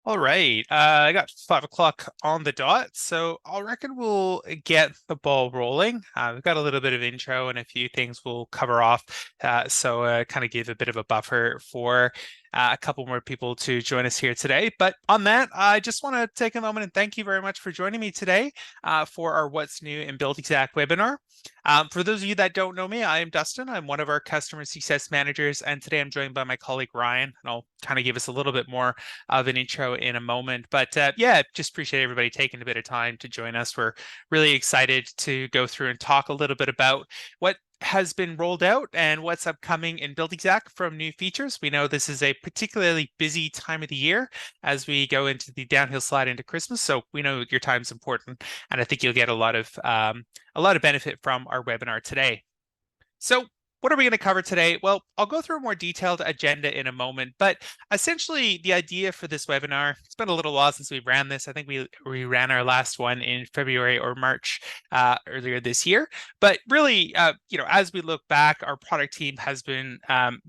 All right. I got 5 o'clock on the dot, so I reckon we'll get the ball rolling. We've got a little bit of intro and a few things we'll cover off, so kind of give a bit of a buffer for a couple more people to join us here today. But on that, I just want to take a moment and thank you very much for joining me today for our What's New in Buildxact webinar. For those of you that don't know me, I am Dustin. I'm one of our customer success managers, and today I'm joined by my colleague Ryan, and I'll kind of give us a little bit more of an intro in a moment. But yeah, just appreciate everybody taking a bit of time to join us. We're really excited to go through and talk a little bit about what has been rolled out and what's upcoming in Buildxact from new features. We know this is a particularly busy time of the year as we go into the downhill slide into Christmas. So we know your time's important, and I think you'll get a lot of benefit from our webinar today. So what are we going to cover today? Well, I'll go through a more detailed agenda in a moment, but essentially the idea for this webinar, it's been a little while since we ran this. I think we ran our last one in February or March earlier this year. But really, as we look back, our product team has been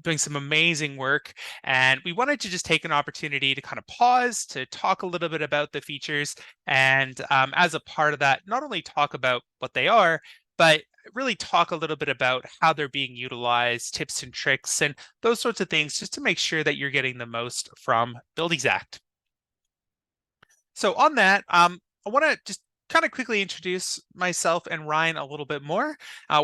doing some amazing work, and we wanted to just take an opportunity to kind of pause, to talk a little bit about the features, and as a part of that, not only talk about what they are, but really talk a little bit about how they're being utilized, tips and tricks, and those sorts of things, just to make sure that you're getting the most from Buildxact. So on that, I want to just kind of quickly introduce myself and Ryan a little bit more.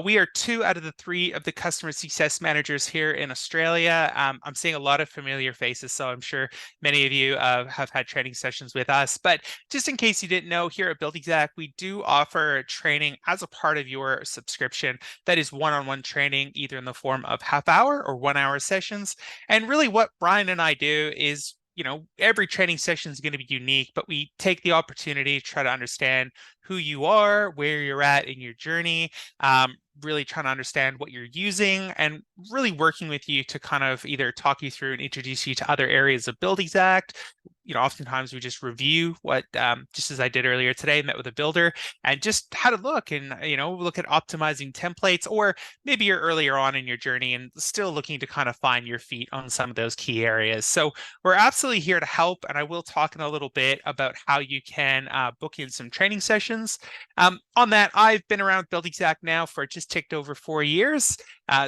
We are 2 out of the 3 of the customer success managers here in Australia. I'm seeing a lot of familiar faces, so I'm sure many of you have had training sessions with us. But just in case you didn't know, here at Buildxact, we do offer training as a part of your subscription. That is one-on-one training, either in the form of half-hour or 1-hour sessions. And really what Ryan and I do is every training session is going to be unique, but we take the opportunity to try to understand who you are, where you're at in your journey, really trying to understand what you're using, and really working with you to kind of either talk you through and introduce you to other areas of Buildxact. Oftentimes we just review what, just as I did earlier today, met with a builder and just had a look and, look at optimizing templates, or maybe you're earlier on in your journey and still looking to kind of find your feet on some of those key areas. So we're absolutely here to help, and I will talk in a little bit about how you can book in some training sessions. On that, I've been around Buildxact now for just ticked over 4 years.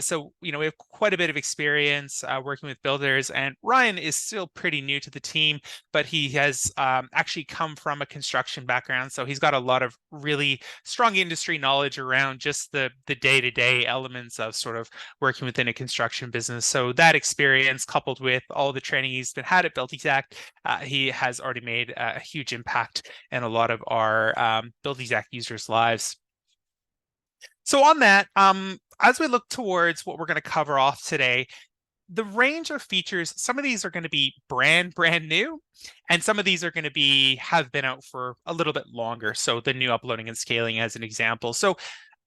So, we have quite a bit of experience working with builders, and Ryan is still pretty new to the team, but he has actually come from a construction background. So he's got a lot of really strong industry knowledge around just the day-to-day elements of sort of working within a construction business. So that experience, coupled with all the training he's been had at Buildxact, he has already made a huge impact in a lot of our Buildxact users' lives. So on that, as we look towards what we're going to cover off today, the range of features, some of these are going to be brand new, and some of these are going to have been out for a little bit longer. So the new uploading and scaling as an example. So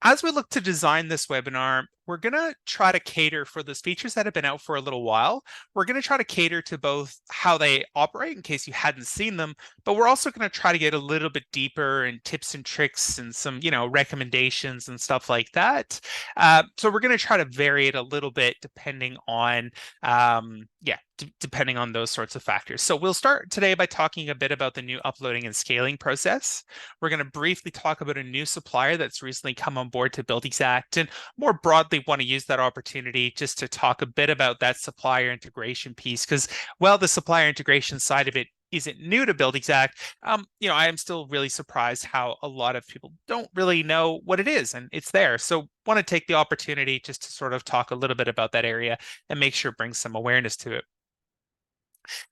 as we look to design this webinar, we're going to try to cater for those features that have been out for a little while. We're going to try to cater to both how they operate in case you hadn't seen them, but we're also going to try to get a little bit deeper in tips and tricks and some, recommendations and stuff like that. So we're going to try to vary it a little bit depending on, depending on those sorts of factors. So we'll start today by talking a bit about the new uploading and scaling process. We're going to briefly talk about a new supplier that's recently come on board to Buildxact, and more broadly want to use that opportunity just to talk a bit about that supplier integration piece, because while the supplier integration side of it isn't new to Buildxact, I am still really surprised how a lot of people don't really know what it is, and it's there. So want to take the opportunity just to sort of talk a little bit about that area and make sure it brings some awareness to it.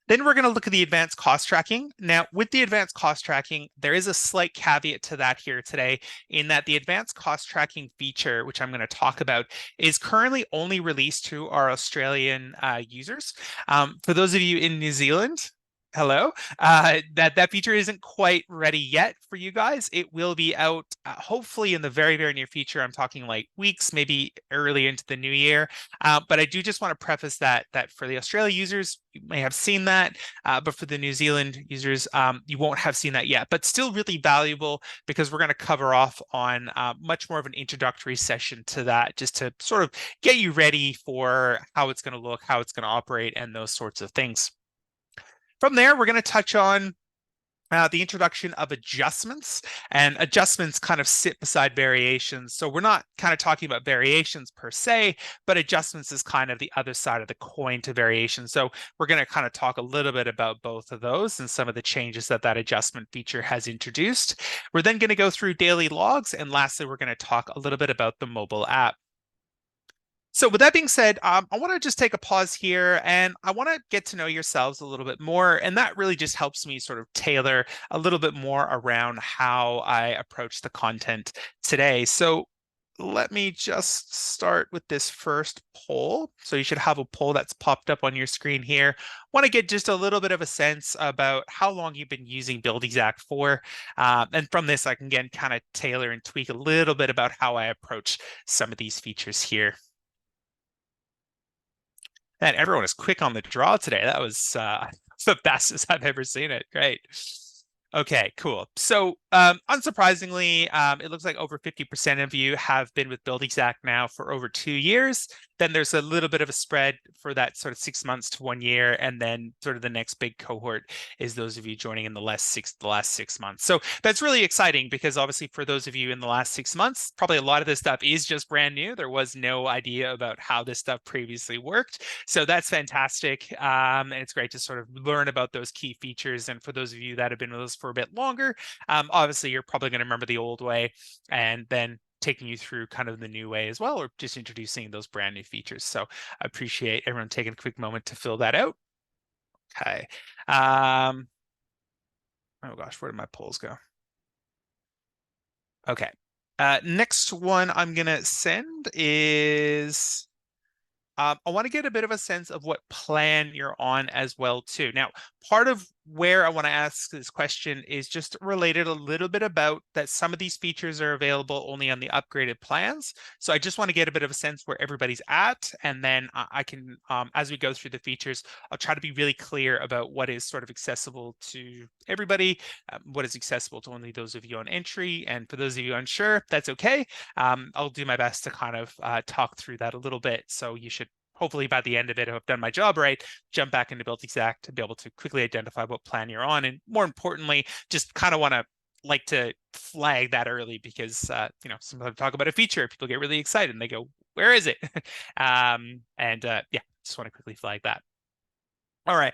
Then we're going to look at the advanced cost tracking. Now, with the advanced cost tracking, there is a slight caveat to that here today, in that the advanced cost tracking feature, which I'm going to talk about, is currently only released to our Australian users. For those of you in New Zealand, hello, that feature isn't quite ready yet for you guys. It will be out hopefully in the very near future. I'm talking like weeks, maybe early into the new year. But I do just want to preface that for the Australia users, you may have seen that, but for the New Zealand users, you won't have seen that yet. But still really valuable, because we're going to cover off on much more of an introductory session to that, just to sort of get you ready for how it's going to look, how it's going to operate, and those sorts of things. From there, we're going to touch on the introduction of adjustments, and adjustments kind of sit beside variations. So we're not kind of talking about variations per se, but adjustments is kind of the other side of the coin to variations. So we're going to kind of talk a little bit about both of those and some of the changes that that adjustment feature has introduced. We're then going to go through daily logs, and lastly, we're going to talk a little bit about the mobile app. So with that being said, I want to just take a pause here and I want to get to know yourselves a little bit more. And that really just helps me sort of tailor a little bit more around how I approach the content today. So let me just start with this first poll. So you should have a poll that's popped up on your screen here. Want to get just a little bit of a sense about how long you've been using Buildxact for. And from this, I can again kind of tailor and tweak a little bit about how I approach some of these features here. And everyone was quick on the draw today. That was the fastest I've ever seen it. Great. Okay, cool. So unsurprisingly, it looks like over 50% of you have been with Buildxact now for over 2 years. Then there's a little bit of a spread for that sort of 6 months to 1 year. And then sort of the next big cohort is those of you joining in the last 6 months. So that's really exciting because obviously for those of you in the last 6 months, probably a lot of this stuff is just brand new. There was no idea about how this stuff previously worked. So that's fantastic. And it's great to sort of learn about those key features. And for those of you that have been with us for a bit longer, obviously you're probably going to remember the old way and then taking you through kind of the new way as well, or just introducing those brand new features. So I appreciate everyone taking a quick moment to fill that out. Okay. Oh gosh, where did my polls go? Okay. Next one I'm gonna send is I want to get a bit of a sense of what plan you're on as well too. Now, part of where I want to ask this question is just related a little bit about that some of these features are available only on the upgraded plans. So I just want to get a bit of a sense where everybody's at, and then I can, as we go through the features, I'll try to be really clear about what is sort of accessible to everybody, what is accessible to only those of you on entry, and for those of you unsure, that's okay. I'll do my best to kind of talk through that a little bit. So you should hopefully by the end of it, if I've done my job right, jump back into Buildxact to be able to quickly identify what plan you're on. And more importantly, just kind of want to like to flag that early because, sometimes I talk about a feature, people get really excited and they go, where is it? Yeah, just want to quickly flag that. All right.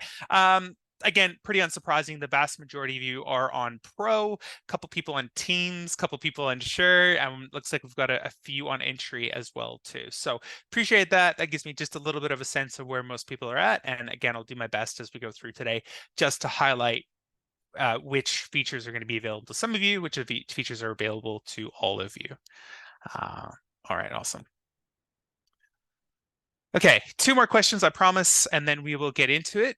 Again, pretty unsurprising. The vast majority of you are on Pro, a couple people on Teams, a couple people on Sure, and looks like we've got a few on Entry as well too. So appreciate that. That gives me just a little bit of a sense of where most people are at. And again, I'll do my best as we go through today just to highlight which features are going to be available to some of you, which of the features are available to all of you. All right, awesome. Okay, 2 more questions, I promise, and then we will get into it.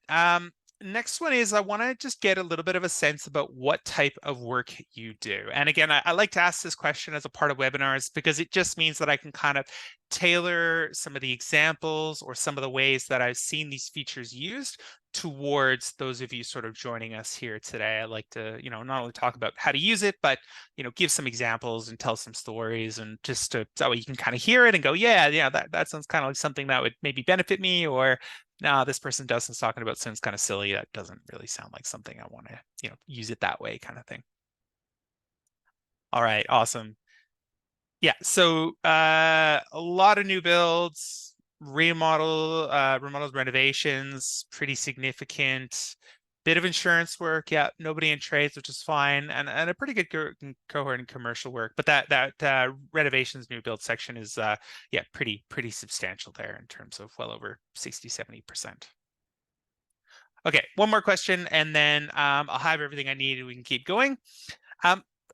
Next one is I want to just get a little bit of a sense about what type of work you do. And again, I like to ask this question as a part of webinars because it just means that I can kind of tailor some of the examples or some of the ways that I've seen these features used towards those of you sort of joining us here today. I like to, not only talk about how to use it, but, give some examples and tell some stories and just to, so you can kind of hear it and go, yeah, that sounds kind of like something that would maybe benefit me, or nah, this person Dustin's talking about sounds kind of silly. That doesn't really sound like something I want to, use it that way kind of thing. All right, awesome. Yeah, so a lot of new builds, remodels, renovations, pretty significant. Bit of insurance work, yeah, nobody in trades, which is fine, and a pretty good cohort in commercial work. But that renovations new build section is yeah, pretty substantial there in terms of well over 60-70%. Okay, one more question, and then I'll have everything I need, and we can keep going.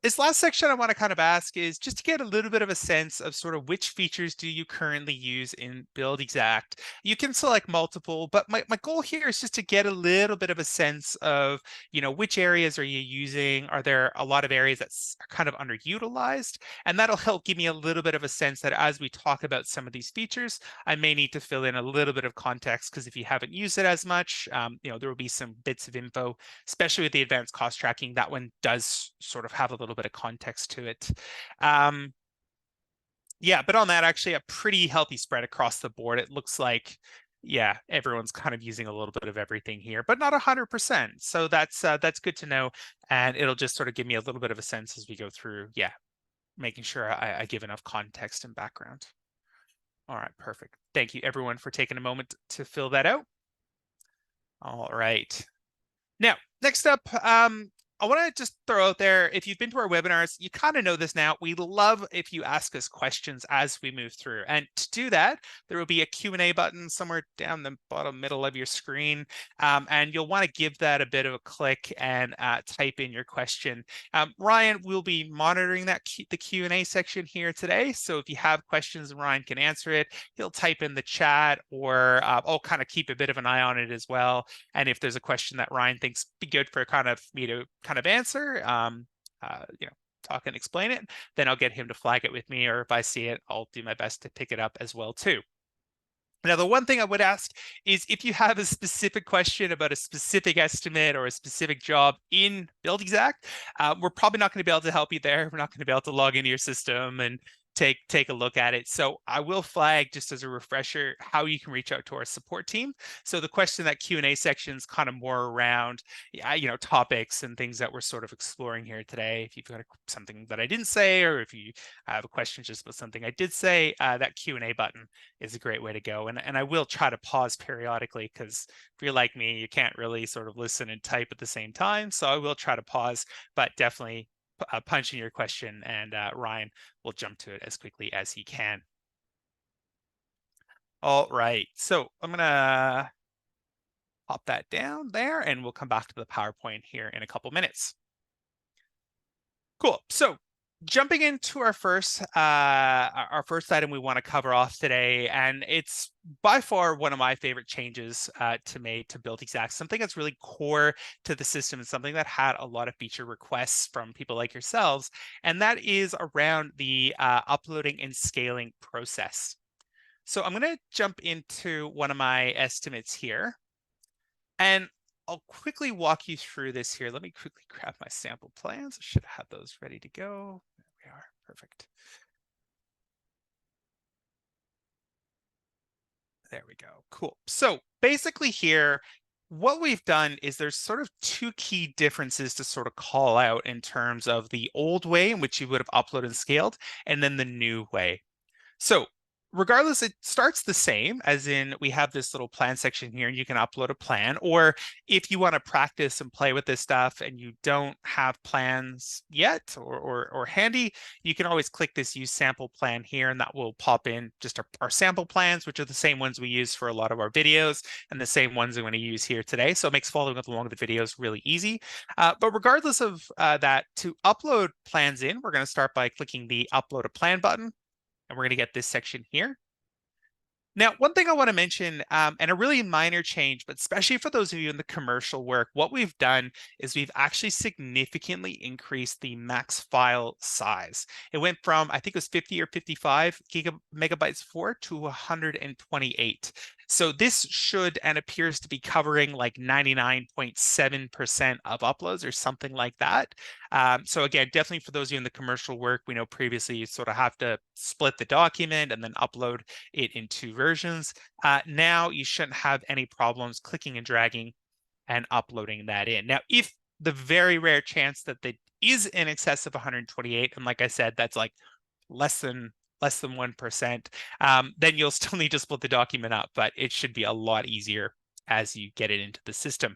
This last section I want to kind of ask is just to get a little bit of a sense of sort of which features do you currently use in Buildxact. You can select multiple, but my goal here is just to get a little bit of a sense of, which areas are you using? Are there a lot of areas that are kind of underutilized? And that'll help give me a little bit of a sense that as we talk about some of these features, I may need to fill in a little bit of context because if you haven't used it as much, there will be some bits of info, especially with the advanced cost tracking. That one does sort of have a little bit of context to it. Yeah, but on that, actually a pretty healthy spread across the board. It looks like yeah, everyone's kind of using a little bit of everything here, but not 100%. So that's good to know, and it'll just sort of give me a little bit of a sense as we go through. Yeah, making sure I give enough context and background. All right, perfect. Thank you everyone for taking a moment to fill that out. All right. Now, next up, I want to just throw out there, if you've been to our webinars, you kind of know this now. We love if you ask us questions as we move through. And to do that, there will be a Q&A button somewhere down the bottom middle of your screen. And you'll want to give that a bit of a click and type in your question. Ryan will be monitoring the Q&A section here today. So if you have questions, Ryan can answer it. He'll type in the chat, or I'll kind of keep a bit of an eye on it as well. And if there's a question that Ryan thinks be good for kind of me to kind of answer, talk and explain it, then I'll get him to flag it with me, or if I see it, I'll do my best to pick it up as well too. Now, the one thing I would ask is if you have a specific question about a specific estimate or a specific job in Buildxact, we're probably not going to be able to help you there. We're not going to be able to log into your system and take a look at it. So I will flag, just as a refresher, how you can reach out to our support team. So the question, that Q&A section is kind of more around, topics and things that we're sort of exploring here today. If you've got something that I didn't say, or if you have a question just about something I did say, that Q&A button is a great way to go. And I will try to pause periodically, because if you're like me, you can't really sort of listen and type at the same time. So I will try to pause, but definitely punch in your question, and Ryan will jump to it as quickly as he can. All right, so I'm gonna pop that down there, and we'll come back to the PowerPoint here in a couple minutes. Cool. So jumping into our first item we want to cover off today, and it's by far one of my favorite changes to Buildxact, something that's really core to the system, and something that had a lot of feature requests from people like yourselves, and that is around the uploading and scaling process. So I'm going to jump into one of my estimates here, and I'll quickly walk you through this here. Let me quickly grab my sample plans. I should have those ready to go. There we are. Perfect. There we go. Cool. So basically here, what we've done is there's sort of two key differences to sort of call out in terms of the old way in which you would have uploaded and scaled, and then the new way. So regardless, it starts the same, as in we have this little plan section here, and you can upload a plan. Or if you want to practice and play with this stuff and you don't have plans yet or handy, you can always click this use sample plan here, and that will pop in just our sample plans, which are the same ones we use for a lot of our videos and the same ones I'm going to use here today. So it makes following along the videos really easy. But regardless of that, to upload plans in, we're going to start by clicking the upload a plan button, and we're going to get this section here. Now, one thing I want to mention, and a really minor change, but especially for those of you in the commercial work, what we've done is we've actually significantly increased the max file size. It went from, I think it was 50 or 55 megabytes before, to 128. So this should and appears to be covering like 99.7% of uploads or something like that. So again, definitely for those of you in the commercial work, we know previously you sort of have to split the document and then upload it in two versions. Now you shouldn't have any problems clicking and dragging and uploading that in. Now, if the very rare chance that it is in excess of 128, and like I said, that's like less than 1%, then you'll still need to split the document up, but it should be a lot easier as you get it into the system.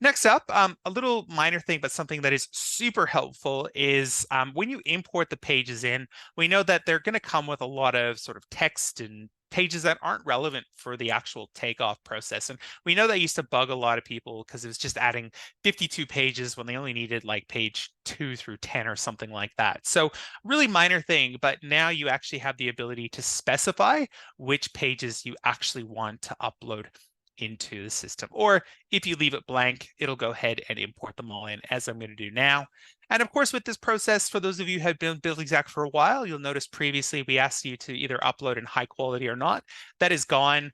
Next up, a little minor thing, but something that is super helpful is when you import the pages in, we know that they're going to come with a lot of sort of text and pages that aren't relevant for the actual takeoff process. And we know that used to bug a lot of people because it was just adding 52 pages when they only needed like page 2 through 10 or something like that. So really minor thing, but now you actually have the ability to specify which pages you actually want to upload into the system. Or if you leave it blank, it'll go ahead and import them all in, as I'm going to do now. And of course, with this process, for those of you who have been Buildxact for a while, you'll notice previously we asked you to either upload in high quality or not. That is gone.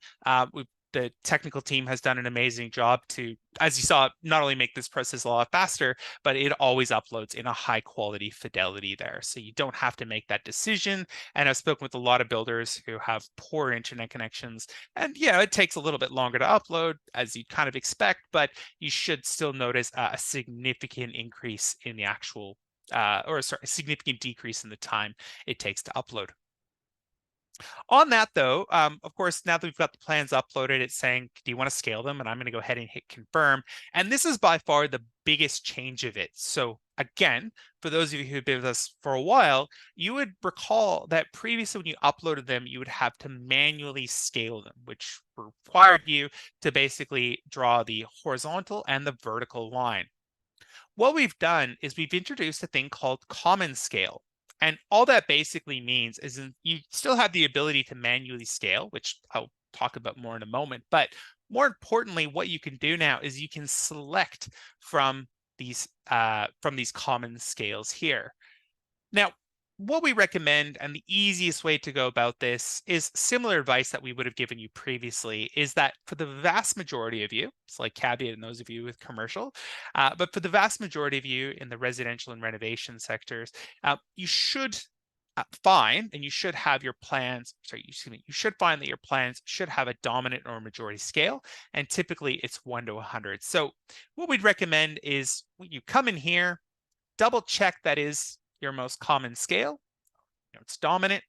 the technical team has done an amazing job to, as you saw, not only make this process a lot faster, but it always uploads in a high quality fidelity there. So you don't have to make that decision. And I've spoken with a lot of builders who have poor internet connections. And yeah, it takes a little bit longer to upload, as you kind of expect, but you should still notice a significant increase in the actual, a significant decrease in the time it takes to upload. On that though, of course, now that we've got the plans uploaded, it's saying, do you want to scale them? And I'm going to go ahead and hit confirm. And this is by far the biggest change of it. So again, for those of you who've been with us for a while, you would recall that previously when you uploaded them, you would have to manually scale them, which required you to basically draw the horizontal and the vertical line. What we've done is we've introduced a thing called common scale. And all that basically means is you still have the ability to manually scale, which I'll talk about more in a moment. But more importantly, what you can do now is you can select from these common scales here. Now, what we recommend and the easiest way to go about this is similar advice that we would have given you previously, is that for the vast majority of you, it's like caveat in those of you with commercial, but for the vast majority of you in the residential and renovation sectors, you should find, and you should have your plans, you should find that your plans should have a dominant or majority scale, and typically it's 1 to 100. So what we'd recommend is when you come in here, double check that is your most common scale, it's dominant.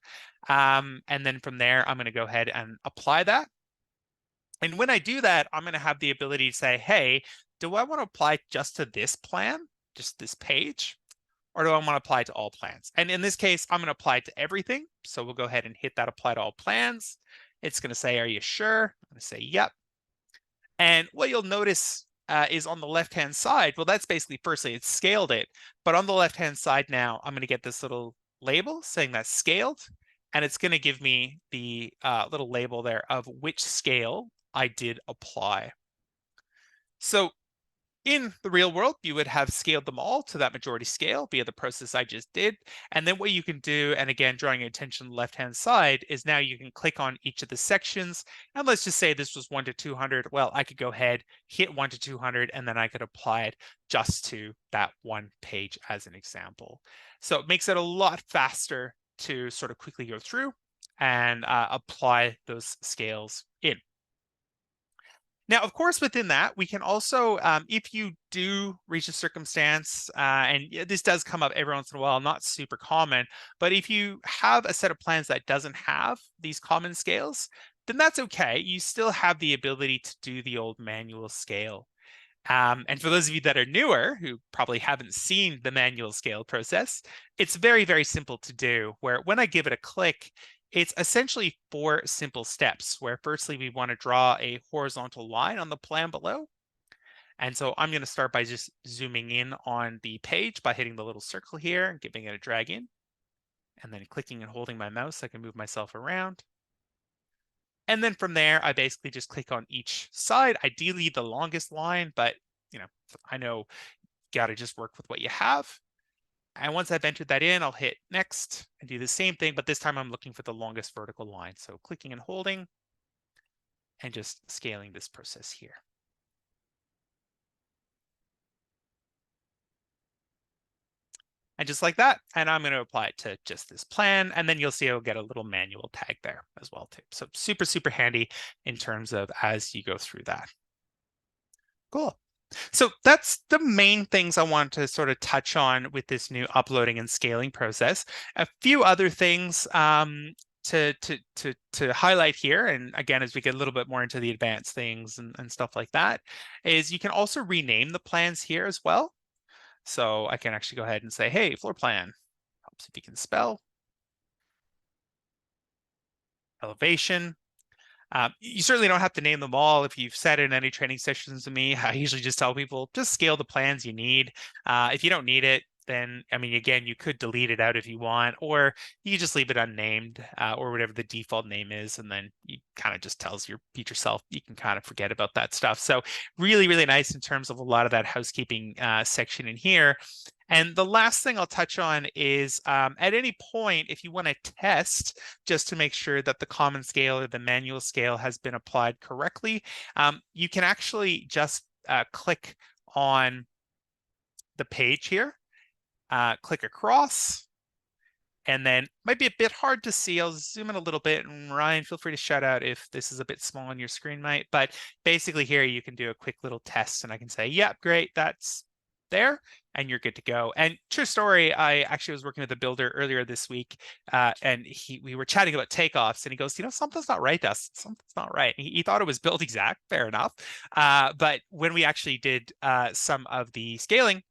And then from there, I'm going to go ahead and apply that. And when I do that, I'm going to have the ability to say, hey, do I want to apply just to this plan, just this page, or do I want to apply to all plans? And in this case, I'm going to apply to everything. So we'll go ahead and hit that apply to all plans. It's going to say, are you sure? I'm going to say, yep. And what you'll notice is on the left-hand side, well, that's basically, firstly, it's scaled it. But on the left-hand side now, I'm going to get this little label saying that's scaled. And it's going to give me the little label there of which scale I did apply. So in the real world, you would have scaled them all to that majority scale via the process I just did. And then what you can do, and again, drawing your attention to the left-hand side, is now you can click on each of the sections. And let's just say this was 1 to 200. Well, I could go ahead, hit 1 to 200, and then I could apply it just to that one page as an example. So it makes it a lot faster to sort of quickly go through and apply those scales in. Now, of course, within that, we can also, if you do reach a circumstance, and this does come up every once in a while, not super common, but if you have a set of plans that doesn't have these common scales, then that's okay. You still have the ability to do the old manual scale. And for those of you that are newer, who probably haven't seen the manual scale process, it's very, very simple to do, where when I give it a click, it's essentially 4 simple steps, where firstly, we want to draw a horizontal line on the plan below. And so I'm going to start by just zooming in on the page by hitting the little circle here and giving it a drag in. And then clicking and holding my mouse, I can move myself around. And then from there, I basically just click on each side, ideally the longest line, but I know you got to just work with what you have. And once I've entered that in, I'll hit next and do the same thing, but this time I'm looking for the longest vertical line. So clicking and holding and just scaling this process here. And just like that, and I'm going to apply it to just this plan, and then you'll see I'll get a little manual tag there as well too. So super, super handy in terms of as you go through that. Cool. So that's the main things I want to sort of touch on with this new uploading and scaling process. A few other things to highlight here, and again, as we get a little bit more into the advanced things and stuff like that, is you can also rename the plans here as well. So I can actually go ahead and say, hey, floor plan, helps if you can spell. Elevation. You certainly don't have to name them all. If you've sat in any training sessions with me, I usually just tell people, just scale the plans you need. If you don't need it, then, I mean, again, you could delete it out if you want, or you just leave it unnamed, or whatever the default name is, and then you kind of just tells your future self you can kind of forget about that stuff. So really, really nice in terms of a lot of that housekeeping section in here. And the last thing I'll touch on is at any point, if you want to test just to make sure that the common scale or the manual scale has been applied correctly, you can actually just click on the page here, click across, and then might be a bit hard to see. I'll zoom in a little bit, and Ryan, feel free to shout out if this is a bit small on your screen, mate. But basically here you can do a quick little test, and I can say, yep, great, that's there, and you're good to go. And true story, I actually was working with a builder earlier this week, and we were chatting about takeoffs, and he goes, something's not right, Dustin. Something's not right. He thought it was Buildxact, fair enough. But when we actually did some of the scaling,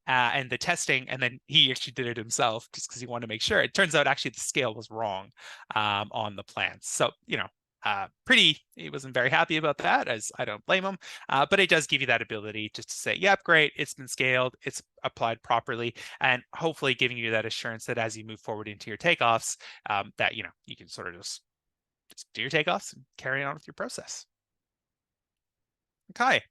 and the testing, and then he actually did it himself just because he wanted to make sure. It turns out actually the scale was wrong on the plans. So, he wasn't very happy about that, as I don't blame him, but it does give you that ability just to say, yep, great, it's been scaled, it's applied properly, and hopefully giving you that assurance that as you move forward into your takeoffs, that, you can sort of just do your takeoffs and carry on with your process. Okay.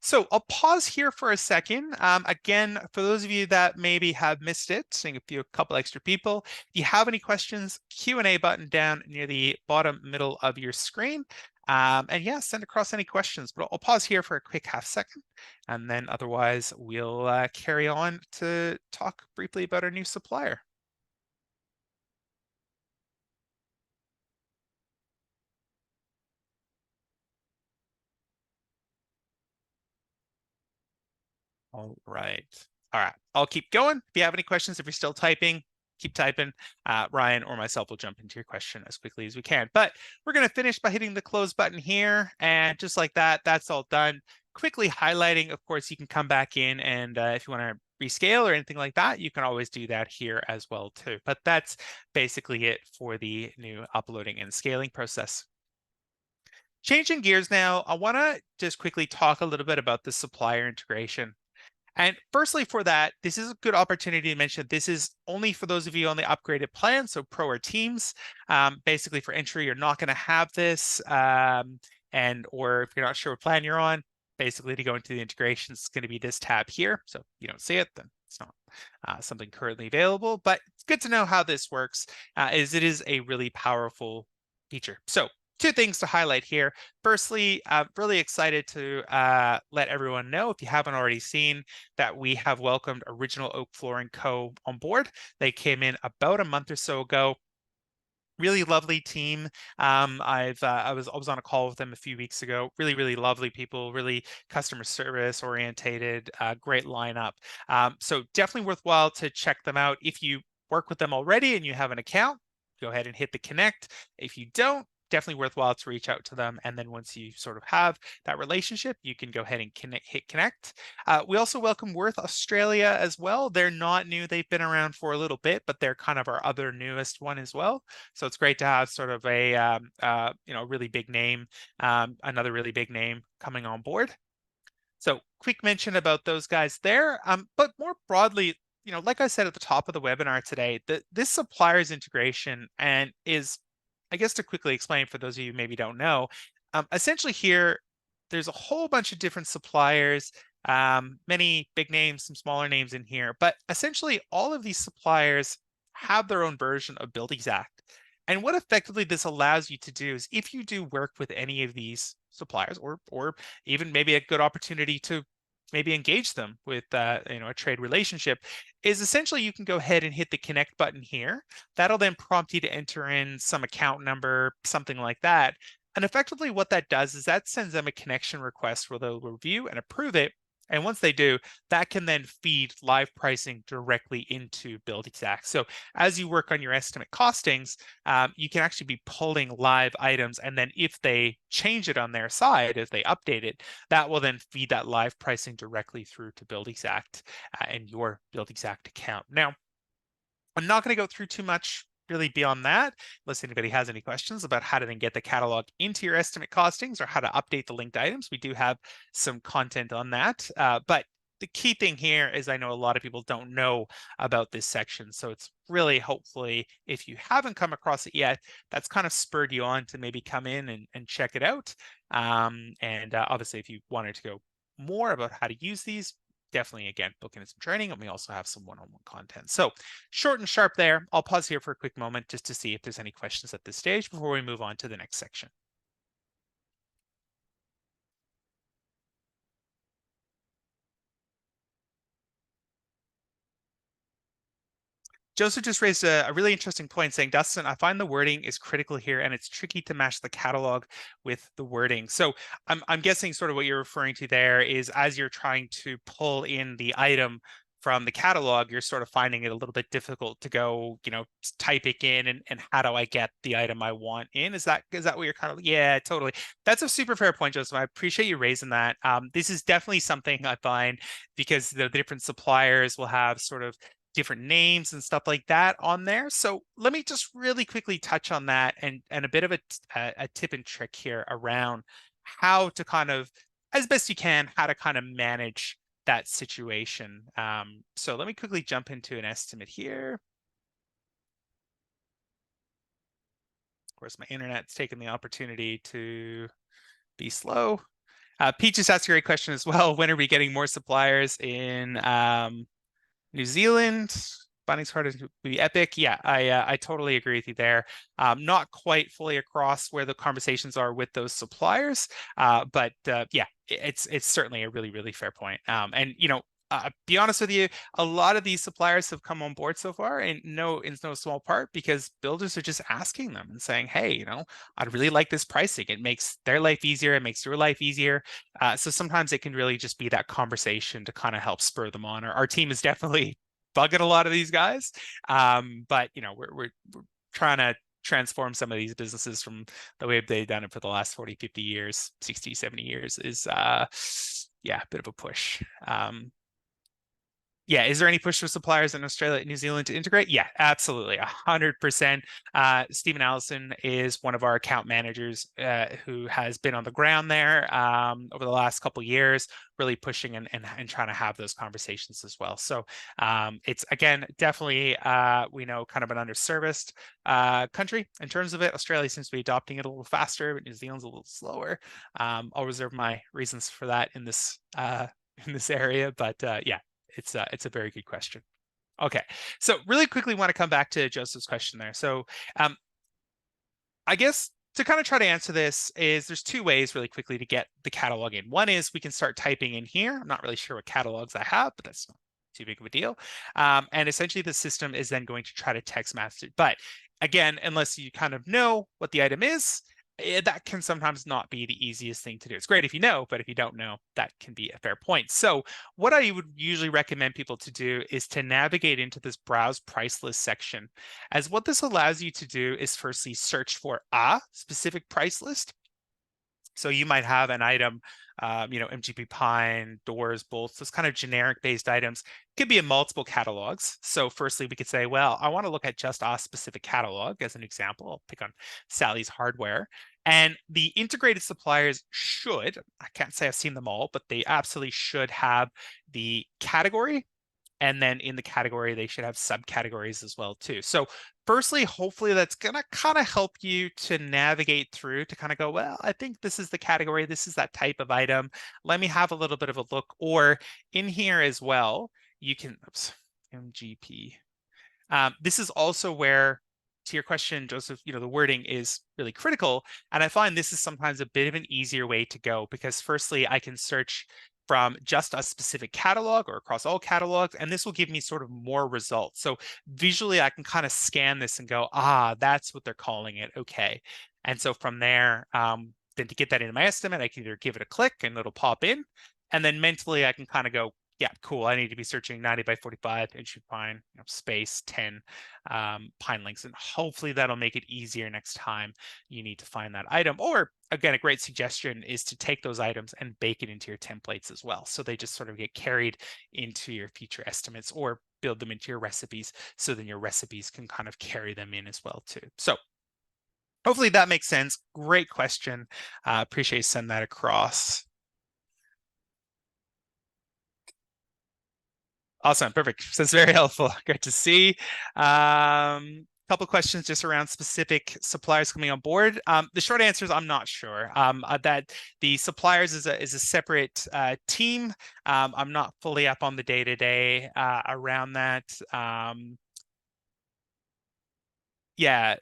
So I'll pause here for a second. Again, for those of you that maybe have missed it, seeing a couple extra people, if you have any questions, Q&A button down near the bottom middle of your screen. And yeah, send across any questions, but I'll pause here for a quick half second. And then otherwise we'll carry on to talk briefly about our new supplier. All right. All right. I'll keep going. If you have any questions, if you're still typing, keep typing. Ryan or myself will jump into your question as quickly as we can. But we're going to finish by hitting the close button here. And just like that, that's all done. Quickly highlighting, of course, you can come back in, and if you want to rescale or anything like that, you can always do that here as well too. But that's basically it for the new uploading and scaling process. Changing gears now, I want to just quickly talk a little bit about the supplier integration. And firstly, for that, this is a good opportunity to mention this is only for those of you on the upgraded plan, so Pro or Teams. Basically, for entry, you're not going to have this, or if you're not sure what plan you're on, basically to go into the integration, it's going to be this tab here. So if you don't see it, then it's not something currently available. But it's good to know how this works, as it is a really powerful feature. So two things to highlight here. Firstly, I'm really excited to let everyone know, if you haven't already seen, that we have welcomed Original Oak Flooring Co. on board. They came in about a month or so ago. Really lovely team. I was on a call with them a few weeks ago. Really, really lovely people, really customer service orientated, great lineup. So definitely worthwhile to check them out. If you work with them already and you have an account, go ahead and hit the connect. If you don't, definitely worthwhile to reach out to them. And then once you sort of have that relationship, you can go ahead and hit connect. We also welcome Worth Australia as well. They're not new. They've been around for a little bit, but they're kind of our other newest one as well. So it's great to have sort of a really big name, another really big name coming on board. So quick mention about those guys there. But more broadly, like I said at the top of the webinar today, this supplier's integration and is, I guess to quickly explain for those of you who maybe don't know, essentially here, there's a whole bunch of different suppliers, many big names, some smaller names in here, but essentially all of these suppliers have their own version of Buildxact. And what effectively this allows you to do is, if you do work with any of these suppliers, or even maybe a good opportunity to maybe engage them with a trade relationship, is essentially you can go ahead and hit the connect button here. That'll then prompt you to enter in some account number, something like that. And effectively what that does is that sends them a connection request where they'll review and approve it. And once they do, that can then feed live pricing directly into Buildxact. So as you work on your estimate costings, you can actually be pulling live items. And then if they change it on their side, if they update it, that will then feed that live pricing directly through to Buildxact and your Buildxact account. Now, I'm not going to go through too much really beyond that, unless anybody has any questions about how to then get the catalog into your estimate costings or how to update the linked items. We do have some content on that, but the key thing here is I know a lot of people don't know about this section. So it's really, hopefully, if you haven't come across it yet, that's kind of spurred you on to maybe come in and check it out. Obviously, if you wanted to go more about how to use these, definitely, again, book in some training, and we also have some one-on-one content. So short and sharp there. I'll pause here for a quick moment just to see if there's any questions at this stage before we move on to the next section. Joseph just raised a really interesting point saying, Dustin, I find the wording is critical here and it's tricky to match the catalog with the wording. So I'm guessing sort of what you're referring to there is as you're trying to pull in the item from the catalog, you're sort of finding it a little bit difficult to go, type it in and how do I get the item I want in? Is that what you're kind of, yeah, totally. That's a super fair point, Joseph. I appreciate you raising that. This is definitely something I find because the different suppliers will have sort of different names and stuff like that on there. So let me just really quickly touch on that and a bit of a tip and trick here around how to kind of, as best you can, how to kind of manage that situation. So let me quickly jump into an estimate here. Of course, my internet's taking the opportunity to be slow. Pete just asked a great question as well. When are we getting more suppliers in New Zealand? Binding's hard to be epic. Yeah, I totally agree with you there. Not quite fully across where the conversations are with those suppliers, but yeah, it's certainly a really, really fair point. Be honest with you, a lot of these suppliers have come on board so far, and in no small part because builders are just asking them and saying, hey, I'd really like this pricing. It makes their life easier. It makes your life easier. So sometimes it can really just be that conversation to kind of help spur them on. Our team is definitely bugging a lot of these guys, but we're trying to transform some of these businesses from the way they've done it for the last 40, 50 years, 60, 70 years is yeah, a bit of a push. Yeah, is there any push for suppliers in Australia and New Zealand to integrate? Yeah, absolutely, 100%. Stephen Allison is one of our account managers who has been on the ground there over the last couple of years, really pushing and trying to have those conversations as well. So it's, again, definitely, we know, kind of an underserviced country in terms of it. Australia seems to be adopting it a little faster, but New Zealand's a little slower. I'll reserve my reasons for that in this area, but yeah. It's a very good question. Okay, so really quickly want to come back to Joseph's question there. So I guess to kind of try to answer this is there's two ways really quickly to get the catalog in. One is we can start typing in here. I'm not really sure what catalogs I have, but that's not too big of a deal. And essentially the system is then going to try to text match it. But again, unless you kind of know what the item is, that can sometimes not be the easiest thing to do. It's great if you know, but if you don't know, that can be a fair point. So what I would usually recommend people to do is to navigate into this browse price list section, as what this allows you to do is firstly search for a specific price list. So you might have an item, MGP pine, doors, bolts, those kind of generic based items could be in multiple catalogs. So firstly, we could say, well, I want to look at just a specific catalog as an example. I'll pick on Sally's Hardware. And the integrated suppliers should, I can't say I've seen them all, but they absolutely should have the category. And then in the category, they should have subcategories as well too. So firstly, hopefully that's going to kind of help you to navigate through to kind of go, well, I think this is the category. This is that type of item. Let me have a little bit of a look. Or in here as well, you can, oops, MGP. This is also where, to your question, Joseph, the wording is really critical. And I find this is sometimes a bit of an easier way to go because firstly, I can search from just a specific catalog or across all catalogs, and this will give me sort of more results. So visually, I can kind of scan this and go, that's what they're calling it. Okay. And so from there, then to get that into my estimate, I can either give it a click and it'll pop in. And then mentally, I can kind of go, yeah, cool. I need to be searching 90 by 45 inch pine, space 10 pine links. And hopefully that'll make it easier next time you need to find that item. Or again, a great suggestion is to take those items and bake it into your templates as well. So they just sort of get carried into your future estimates or build them into your recipes. So then your recipes can kind of carry them in as well too. So hopefully that makes sense. Great question. Appreciate you sending that across. Awesome. Perfect. So it's very helpful. Great to see. Couple questions just around specific suppliers coming on board. The short answer is I'm not sure. That the suppliers is a separate team. I'm not fully up on the day-to-day around that. Yeah.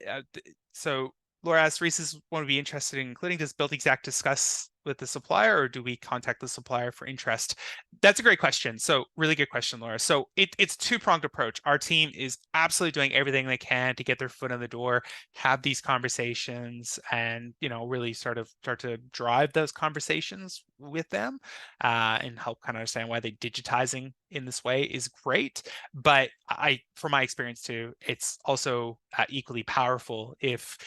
So Laura asks, Reese's want to be interested in including, does Buildxact discuss with the supplier, or do we contact the supplier for interest? That's a great question. So really good question, Laura. So it's two-pronged approach. Our team is absolutely doing everything they can to get their foot in the door, have these conversations, and really sort of start to drive those conversations with them, and help kind of understand why they digitizing in this way is great. But from my experience too, it's also equally powerful if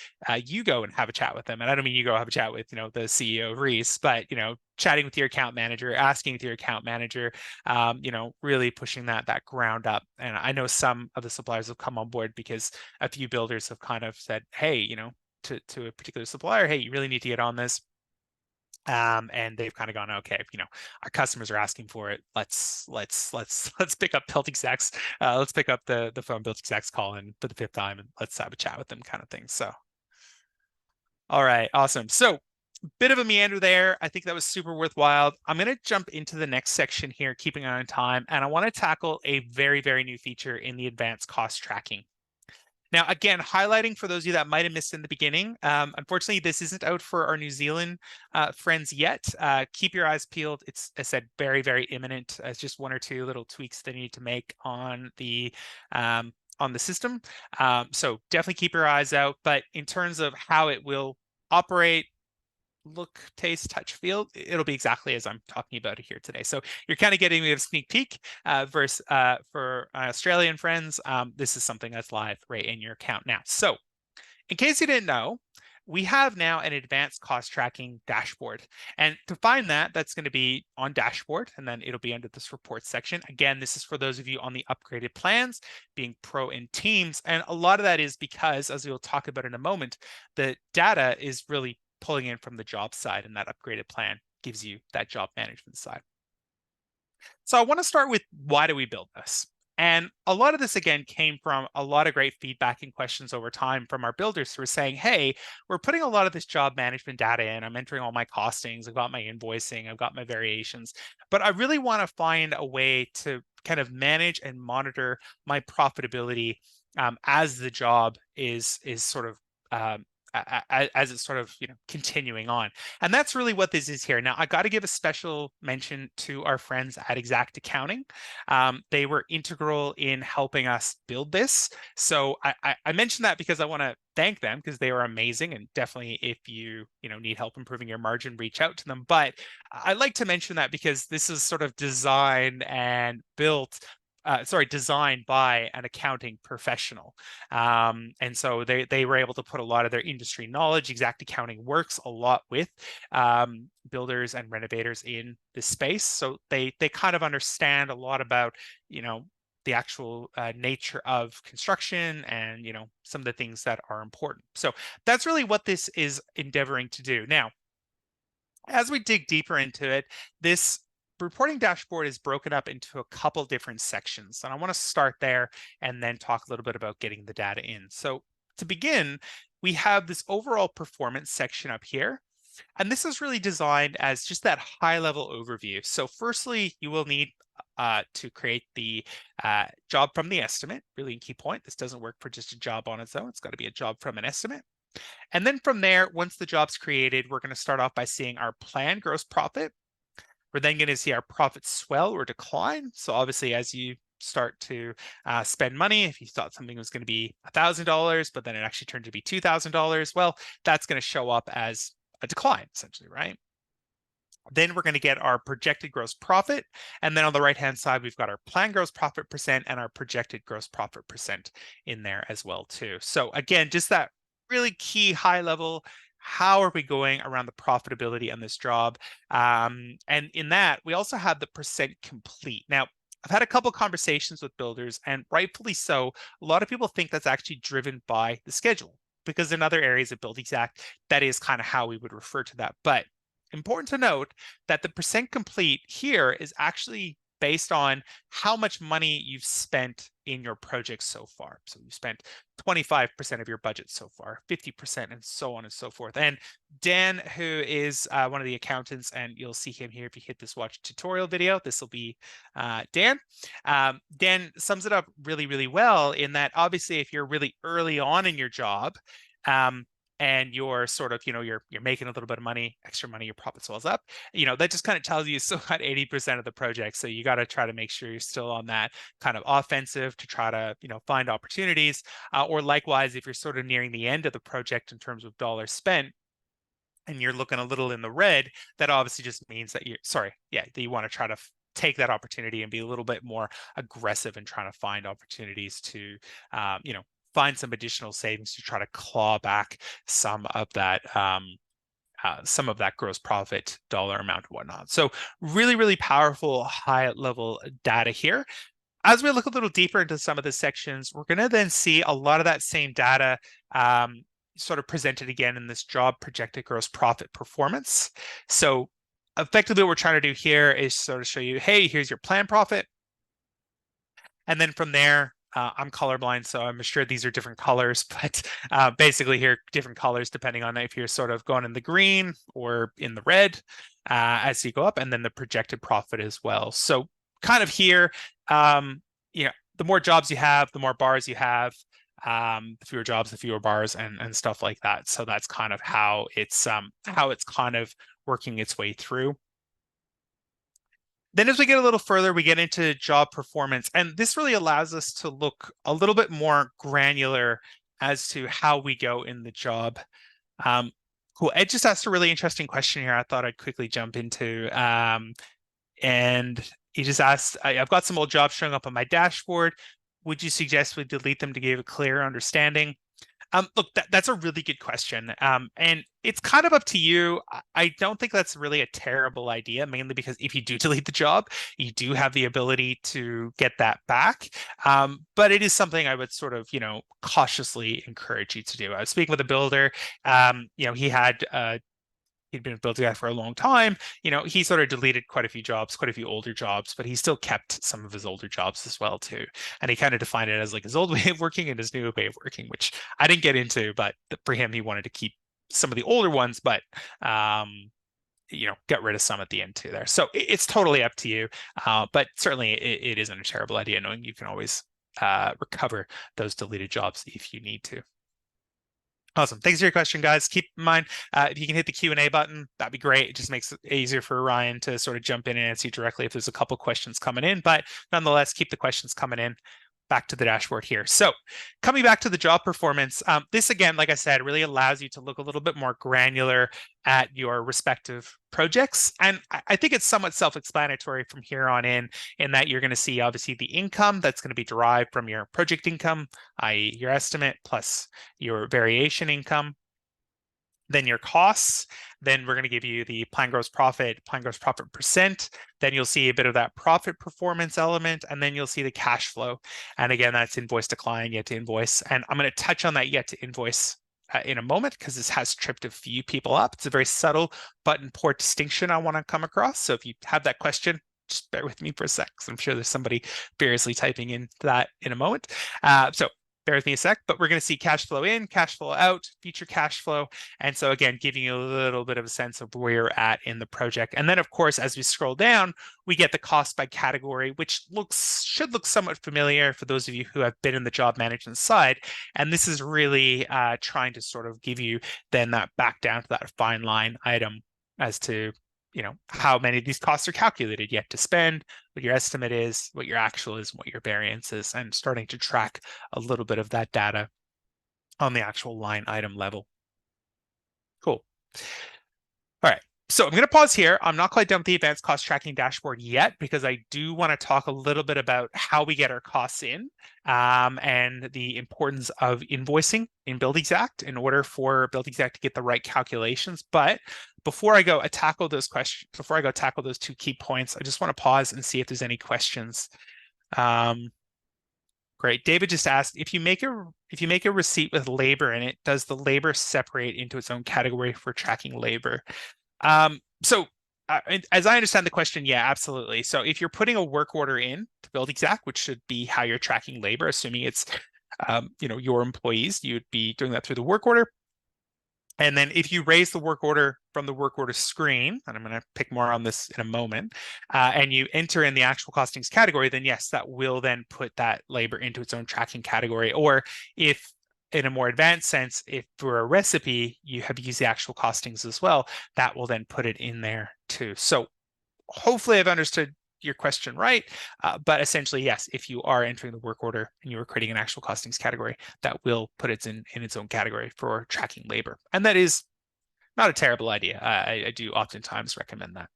you go and have a chat with them. And I don't mean you go have a chat with, the CEO of Reese, but, chatting with your account manager, asking with your account manager, really pushing that ground up. And I know some of the suppliers have come on board because a few builders have kind of said, hey, to a particular supplier, hey, you really need to get on this. And they've kind of gone, okay, our customers are asking for it. Let's pick up Buildxact's, let's pick up the phone Buildxact's call in for the fifth time, and let's have a chat with them, kind of thing. So, all right, awesome. So, bit of a meander there. I think that was super worthwhile. I'm going to jump into the next section here, keeping on time, and I want to tackle a very, very new feature in the advanced cost tracking. Now, again, highlighting for those of you that might have missed in the beginning, unfortunately, this isn't out for our New Zealand friends yet. Keep your eyes peeled. It's, as I said, very, very imminent. It's just one or two little tweaks they need to make on the system. So definitely keep your eyes out. But in terms of how it will operate, look, taste, touch, feel, it'll be exactly as I'm talking about it here today. So you're kind of getting a sneak peek versus for Australian friends. This is something that's live right in your account now. So in case you didn't know, we have now an advanced cost tracking dashboard. And to find that, that's going to be on dashboard, and then it'll be under this report section. Again, this is for those of you on the upgraded plans, being pro and teams. And a lot of that is because, as we'll talk about in a moment, the data is really pulling in from the job side, and that upgraded plan gives you that job management side. So I want to start with, why do we build this? And a lot of this, again, came from a lot of great feedback and questions over time from our builders who were saying, hey, we're putting a lot of this job management data in. I'm entering all my costings. I've got my invoicing. I've got my variations. But I really want to find a way to kind of manage and monitor my profitability as the job is sort of as it's sort of continuing on. And that's really what this is here. Now, I got to give a special mention to our friends at Exact Accounting. They were integral in helping us build this. So I mentioned that because I want to thank them, because they were amazing. And definitely, if you need help improving your margin, reach out to them. But I like to mention that because this is sort of designed and built designed by an accounting professional. And so they were able to put a lot of their industry knowledge. Exact Accounting works a lot with builders and renovators in this space. So they kind of understand a lot about, the actual nature of construction and, some of the things that are important. So that's really what this is endeavoring to do. Now, as we dig deeper into it, this reporting dashboard is broken up into a couple different sections. And I want to start there and then talk a little bit about getting the data in. So to begin, we have this overall performance section up here. And this is really designed as just that high-level overview. So firstly, you will need to create the job from the estimate. Really a key point. This doesn't work for just a job on its own. It's got to be a job from an estimate. And then from there, once the job's created, we're going to start off by seeing our planned gross profit. We're then going to see our profit swell or decline. So obviously, as you start to spend money, if you thought something was going to be $1,000, but then it actually turned to be $2,000, well, that's going to show up as a decline, essentially, right? Then we're going to get our projected gross profit. And then on the right-hand side, we've got our planned gross profit percent and our projected gross profit percent in there as well, too. So again, just that really key high level, how are we going around the profitability on this job? And in that, we also have the percent complete. Now, I've had a couple conversations with builders, and rightfully so, a lot of people think that's actually driven by the schedule, because in other areas of Buildxact, that is kind of how we would refer to that. But important to note that the percent complete here is actually based on how much money you've spent in your project so far. So you spent 25% of your budget so far, 50%, and so on and so forth. And Dan, who is one of the accountants, and you'll see him here if you hit this watch tutorial video, this will be Dan. Dan sums it up really, really well in that obviously if you're really early on in your job, and you're sort of, you're making a little bit of money, extra money, your profit swells up, that just kind of tells you still got 80% of the project. So you got to try to make sure you're still on that kind of offensive to try to, find opportunities. Or likewise, if you're sort of nearing the end of the project in terms of dollars spent, and you're looking a little in the red, that obviously just means that that you want to try to take that opportunity and be a little bit more aggressive in trying to find opportunities to, find some additional savings to try to claw back some of that gross profit dollar amount and whatnot. So really, really powerful high level data here. As we look a little deeper into some of the sections, we're going to then see a lot of that same data sort of presented again in this job projected gross profit performance. So effectively what we're trying to do here is sort of show you, hey, here's your plan profit. And then from there, I'm colorblind, so I'm sure these are different colors, but basically here, different colors depending on if you're sort of going in the green or in the red as you go up, and then the projected profit as well. So kind of here, the more jobs you have, the more bars you have, the fewer jobs, the fewer bars, and stuff like that. So that's kind of how it's kind of working its way through. Then as we get a little further, we get into job performance, and this really allows us to look a little bit more granular as to how we go in the job. Cool. Ed just asked a really interesting question here I thought I'd quickly jump into. And he just asked, I've got some old jobs showing up on my dashboard. Would you suggest we delete them to give a clear understanding? Look, that's a really good question. And it's kind of up to you. I don't think that's really a terrible idea, mainly because if you do delete the job, you do have the ability to get that back. But it is something I would sort of, cautiously encourage you to do. I was speaking with a builder. He'd been a Buildxact for a long time. He sort of deleted quite a few jobs, quite a few older jobs, but he still kept some of his older jobs as well too. And he kind of defined it as like his old way of working and his new way of working, which I didn't get into, but for him, he wanted to keep some of the older ones, but get rid of some at the end too there. So it's totally up to you. But certainly it isn't a terrible idea, knowing you can always recover those deleted jobs if you need to. Awesome. Thanks for your question, guys. Keep in mind, if you can hit the Q&A button, that'd be great. It just makes it easier for Ryan to sort of jump in and answer you directly if there's a couple questions coming in. But nonetheless, keep the questions coming in. Back to the dashboard here. So coming back to the job performance, this again, like I said, really allows you to look a little bit more granular at your respective projects. And I think it's somewhat self-explanatory from here on in that you're going to see obviously the income that's going to be derived from your project income, i.e. your estimate plus your variation income. Then your costs, then we're going to give you the plan gross profit percent. Then you'll see a bit of that profit performance element, and then you'll see the cash flow. And again, that's invoice to client, yet to invoice. And I'm going to touch on that yet to invoice in a moment, because this has tripped a few people up. It's a very subtle but important distinction I want to come across. So if you have that question, just bear with me for a sec, because I'm sure there's somebody furiously typing in that in a moment. So bear with me a sec, but we're going to see cash flow in, cash flow out, future cash flow. And so again, giving you a little bit of a sense of where you're at in the project. And then of course, as we scroll down, we get the cost by category, which should look somewhat familiar for those of you who have been in the job management side. And this is really trying to sort of give you then that back down to that fine line item as to how many of these costs are calculated yet to spend, what your estimate is, what your actual is, what your variance is, and starting to track a little bit of that data on the actual line item level. Cool. All right. So I'm going to pause here. I'm not quite done with the advanced cost tracking dashboard yet, because I do want to talk a little bit about how we get our costs in and the importance of invoicing in Buildxact in order for Buildxact to get the right calculations. But before I go tackle those questions, before I go tackle those two key points, I just want to pause and see if there's any questions. Great. David just asked, if you make a receipt with labor in it, does the labor separate into its own category for tracking labor? So as I understand the question, yeah, absolutely. So if you're putting a work order in to Buildxact, which should be how you're tracking labor, assuming it's your employees, you'd be doing that through the work order. And then if you raise the work order from the work order screen, and I'm going to pick more on this in a moment, and you enter in the actual costings category, then yes, that will then put that labor into its own tracking category. Or if in a more advanced sense, if for a recipe, you have used the actual costings as well, that will then put it in there too. So hopefully I've understood your question right. But essentially, yes, if you are entering the work order and you are creating an actual costings category, that will put it in its own category for tracking labor. And that is not a terrible idea. I do oftentimes recommend that.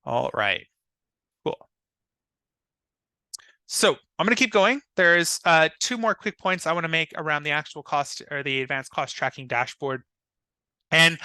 All right, cool. So I'm going to keep going. There's two more quick points I want to make around the actual cost or the advanced cost tracking dashboard. And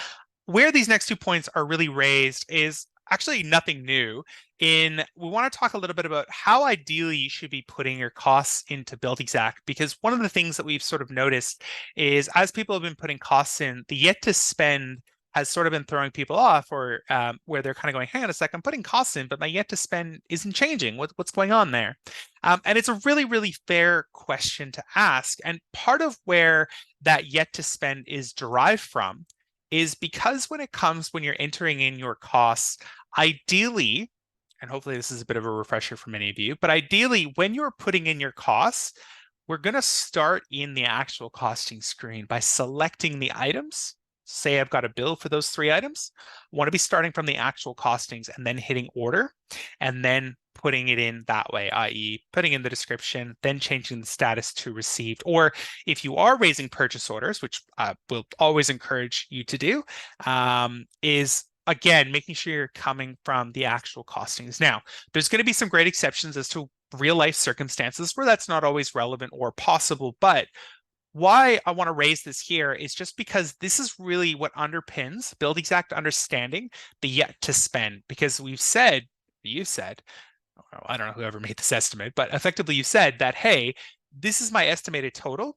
where these next 2 points are really raised is actually nothing new. We want to talk a little bit about how ideally you should be putting your costs into Buildxact, because one of the things that we've sort of noticed is as people have been putting costs in, the yet to spend has sort of been throwing people off, or where they're kind of going, hang on a sec, I'm putting costs in, but my yet to spend isn't changing. What's going on there? And it's a really, really fair question to ask. And part of where that yet to spend is derived from is because when you're entering in your costs, ideally, and hopefully this is a bit of a refresher for many of you, but ideally, when you're putting in your costs, we're going to start in the actual costing screen by selecting the items. Say I've got a bill for those 3 items. I want to be starting from the actual costings and then hitting order, and then putting it in that way, i.e. putting in the description, then changing the status to received. Or if you are raising purchase orders, which we'll always encourage you to do, is again, making sure you're coming from the actual costings. Now, there's going to be some great exceptions as to real life circumstances where that's not always relevant or possible, but why I want to raise this here is just because this is really what underpins Buildxact understanding the yet to spend, because you said, I don't know whoever made this estimate, but effectively you said that, hey, this is my estimated total.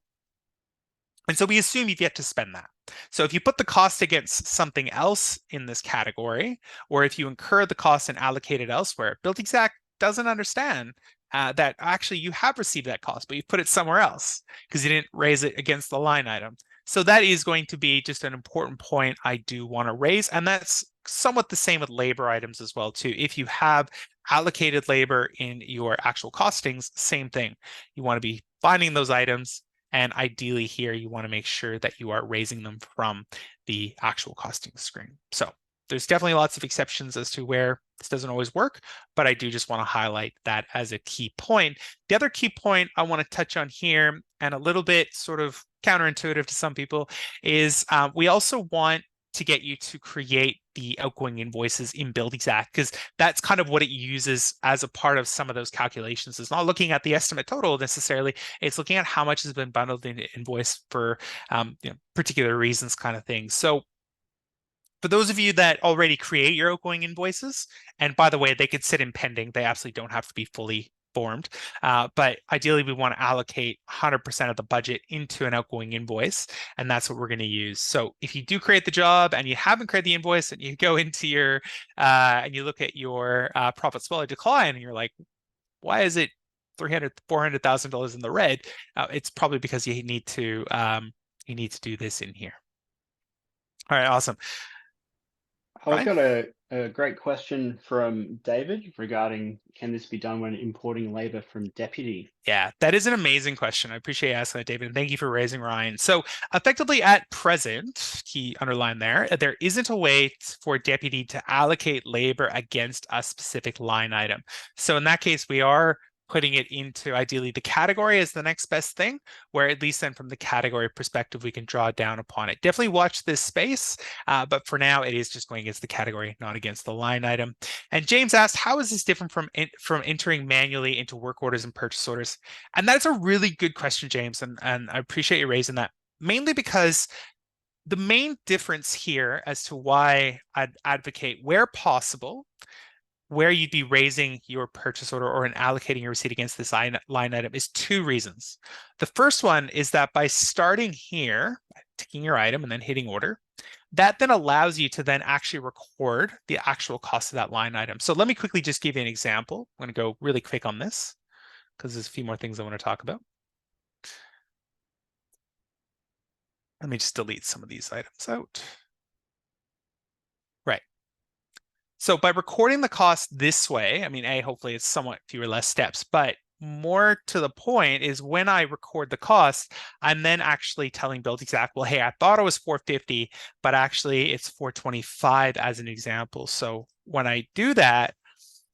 And so we assume you've yet to spend that. So if you put the cost against something else in this category, or if you incur the cost and allocate it elsewhere, Buildxact doesn't understand that actually you have received that cost, but you put it somewhere else because you didn't raise it against the line item. So that is going to be just an important point I do want to raise. And that's somewhat the same with labor items as well, too. If you have allocated labor in your actual costings, same thing. You want to be finding those items. And ideally here, you want to make sure that you are raising them from the actual costing screen. So there's definitely lots of exceptions as to where this doesn't always work, but I do just want to highlight that as a key point. The other key point I want to touch on here, and a little bit sort of counterintuitive to some people, is we also want to get you to create the outgoing invoices in Buildxact, because that's kind of what it uses as a part of some of those calculations. It's not looking at the estimate total necessarily. It's looking at how much has been bundled into invoice for particular reasons kind of thing. So for those of you that already create your outgoing invoices, and by the way, they could sit in pending. They absolutely don't have to be fully formed. But ideally, we want to allocate 100% of the budget into an outgoing invoice, and that's what we're going to use. So if you do create the job and you haven't created the invoice, and you go into your and you look at your profit swell or decline, and you're like, why is it $400,000 in the red? It's probably because you need to do this in here. All right, awesome. I've got a great question from David regarding, can this be done when importing labor from Deputy? Yeah, that is an amazing question. I appreciate you asking that, David, and thank you for raising Ryan. So effectively at present, key underline there isn't a way for Deputy to allocate labor against a specific line item. So in that case, we are putting it into ideally the category as the next best thing, where at least then from the category perspective, we can draw down upon it. Definitely watch this space, but for now, it is just going against the category, not against the line item. And James asked, how is this different from entering manually into work orders and purchase orders? And that's a really good question, James, and I appreciate you raising that, mainly because the main difference here as to why I'd advocate where possible, where you'd be raising your purchase order or in allocating your receipt against this line item is 2 reasons. The first one is that by starting here, ticking your item and then hitting order. That then allows you to then actually record the actual cost of that line item. So let me quickly just give you an example. I'm going to go really quick on this because there's a few more things I want to talk about. Let me just delete some of these items out. Right. So by recording the cost this way, I mean, hopefully it's somewhat fewer less steps, but more to the point is when I record the cost, I'm then actually telling Buildxact, well, hey, I thought it was 450, but actually it's 425 as an example. So when I do that,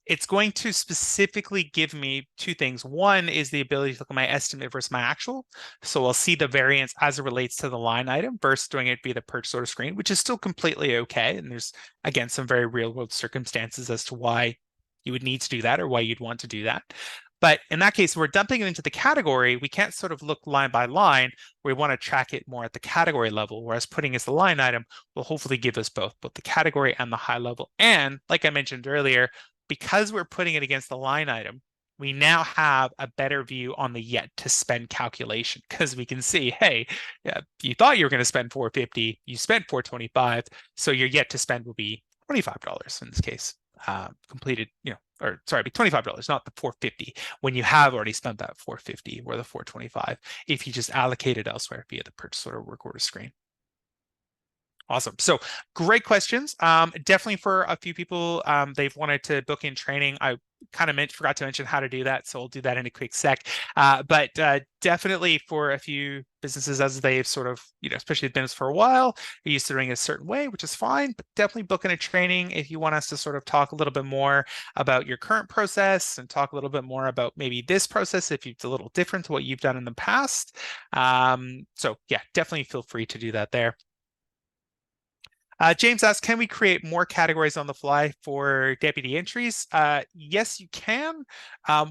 it's going to specifically give me two things. One is the ability to look at my estimate versus my actual. So I'll see the variance as it relates to the line item versus doing it via the purchase order screen, which is still completely okay. And there's, again, some very real world circumstances as to why you would need to do that or why you'd want to do that. But in that case, we're dumping it into the category. We can't sort of look line by line. We want to track it more at the category level, whereas putting as the line item will hopefully give us both the category and the high level. And like I mentioned earlier, because we're putting it against the line item, we now have a better view on the yet to spend calculation because we can see, hey, you thought you were going to spend 450, you spent 425, so your yet to spend will be $25 in this case. Completed, or sorry, be $25, not the 450 when you have already spent that 450 or the 425 if you just allocate it elsewhere via the purchase order work order screen. Awesome. So great questions. Definitely for a few people, they've wanted to book in training. I kind of forgot to mention how to do that, so I'll do that in a quick sec. But definitely for a few businesses, as they've sort of, especially been for a while, they're used to doing it a certain way, which is fine. But definitely book in a training if you want us to sort of talk a little bit more about your current process and talk a little bit more about maybe this process if it's a little different to what you've done in the past. So yeah, definitely feel free to do that there. James asks, can we create more categories on the fly for deputy entries? Yes, you can.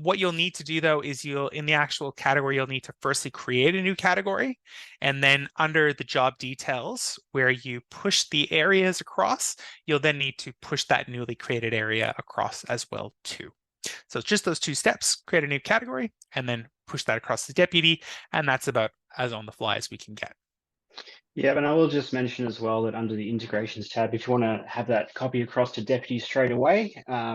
What you'll need to do though is in the actual category, you'll need to firstly create a new category. And then under the job details where you push the areas across, you'll then need to push that newly created area across as well too. So it's just those two steps, create a new category and then push that across the deputy. And that's about as on the fly as we can get. Yeah, and I will just mention as well that under the integrations tab, if you want to have that copy across to Deputy straight away,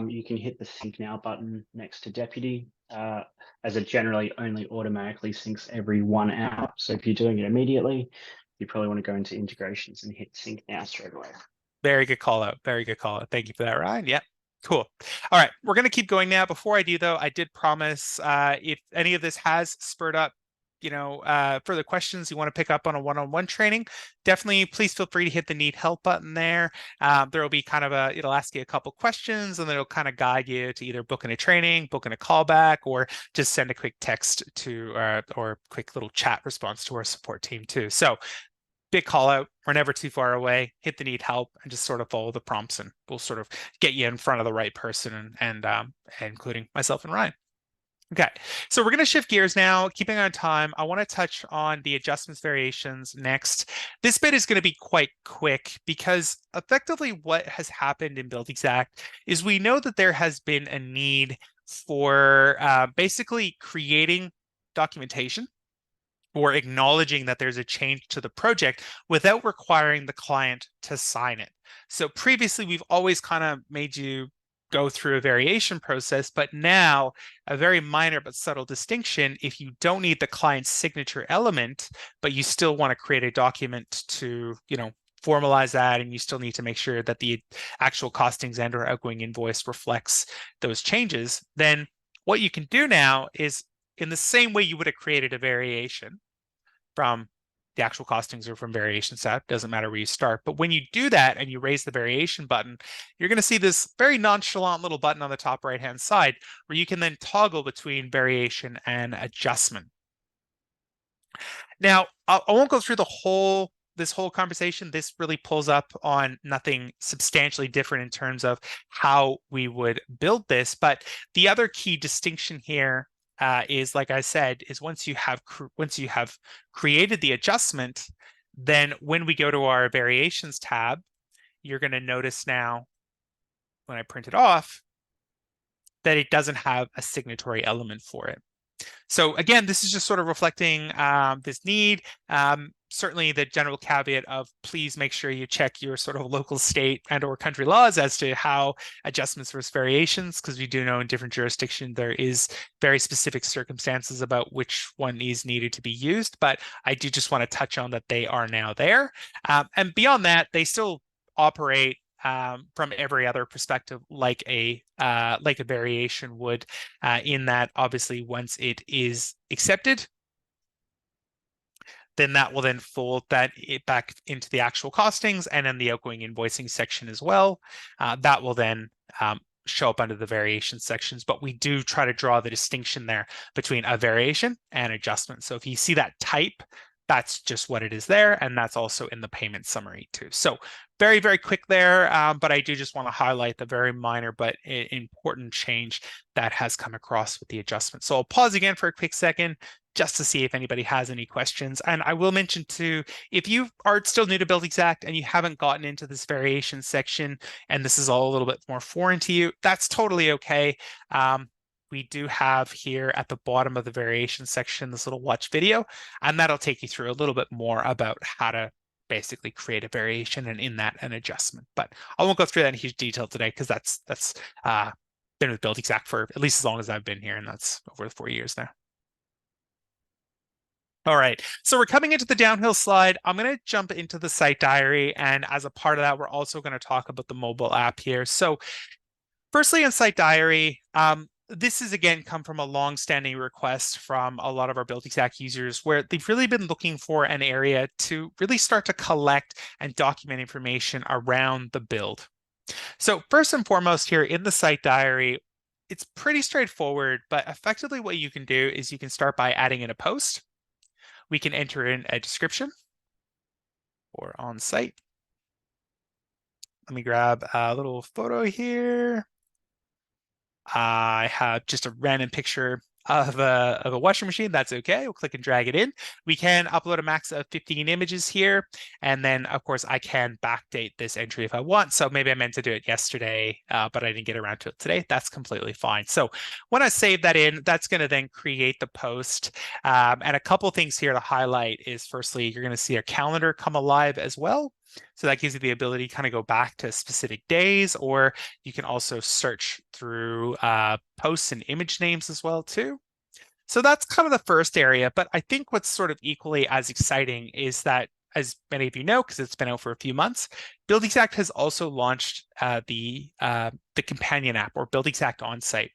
you can hit the sync now button next to Deputy, as it generally only automatically syncs every 1 hour. So if you're doing it immediately, you probably want to go into integrations and hit sync now straight away. Very good call out. Very good call out. Thank you for that, Ryan. Yeah. Cool. All right, we're going to keep going now. Before I do, though, I did promise if any of this has spurred up further questions you want to pick up on a one-on-one training, definitely please feel free to hit the need help button there. There will be kind of it'll ask you a couple questions and then it'll kind of guide you to either booking a training, booking a callback, or just send a quick text to or quick little chat response to our support team too. So big call out, we're never too far away, hit the need help and just sort of follow the prompts and we'll sort of get you in front of the right person and including myself and Ryan. Okay, so we're going to shift gears now, keeping on time. I want to touch on the adjustments variations next. This bit is going to be quite quick because effectively what has happened in Buildxact is we know that there has been a need for basically creating documentation or acknowledging that there's a change to the project without requiring the client to sign it. So previously, we've always kind of made you go through a variation process, but now a very minor but subtle distinction, if you don't need the client's signature element, but you still want to create a document to, formalize that, and you still need to make sure that the actual costings and or outgoing invoice reflects those changes, then what you can do now is in the same way you would have created a variation from the actual costings or from variation set, doesn't matter where you start. But when you do that and you raise the variation button, you're going to see this very nonchalant little button on the top right-hand side where you can then toggle between variation and adjustment. Now, I won't go through this whole conversation. This really pulls up on nothing substantially different in terms of how we would build this. But the other key distinction here is, like I said, is once you have created the adjustment, then when we go to our variations tab, you're going to notice now when I print it off that it doesn't have a signatory element for it. So again, this is just sort of reflecting this need. certainly the general caveat of please make sure you check your sort of local state and or country laws as to how adjustments versus variations, because we do know in different jurisdictions there is very specific circumstances about which one is needed to be used. But I do just want to touch on that they are now there. And beyond that, they still operate from every other perspective like a variation would, in that obviously once it is accepted, then that will then fold that back into the actual costings and then the outgoing invoicing section as well. That will then show up under the variation sections, but we do try to draw the distinction there between a variation and adjustment. So if you see that type, that's just what it is there, and that's also in the payment summary too. So very, very quick there, but I do just want to highlight the very minor but important change that has come across with the adjustment. So I'll pause again for a quick second just to see if anybody has any questions. And I will mention too, if you are still new to Buildxact and you haven't gotten into this variation section, and this is all a little bit more foreign to you, that's totally okay. We do have here at the bottom of the variation section this little watch video, and that'll take you through a little bit more about how to basically create a variation and in that an adjustment. But I won't go through that in huge detail today because that's been with Buildxact for at least as long as I've been here, and that's over 4 years now. All right, so we're coming into the downhill slide. I'm going to jump into the site diary, and as a part of that, we're also going to talk about the mobile app here. So firstly, in site diary, this is again come from a long-standing request from a lot of our Buildxact users where they've really been looking for an area to really start to collect and document information around the build. So first and foremost here in the site diary, it's pretty straightforward, but effectively what you can do is you can start by adding in a post. We can enter in a description or on site. Let me grab a little photo here. I have just a random picture of a washing machine. That's okay. We'll click and drag it in. We can upload a max of 15 images here. And then, of course, I can backdate this entry if I want. So maybe I meant to do it yesterday, but I didn't get around to it today. That's completely fine. So when I save that in, that's going to then create the post. And a couple things here to highlight is firstly, you're going to see a calendar come alive as well. So that gives you the ability to kind of go back to specific days, or you can also search through posts and image names as well too. So that's kind of the first area. But I think what's sort of equally as exciting is that, as many of you know, because it's been out for a few months, Buildxact has also launched the companion app, or Buildxact Onsite.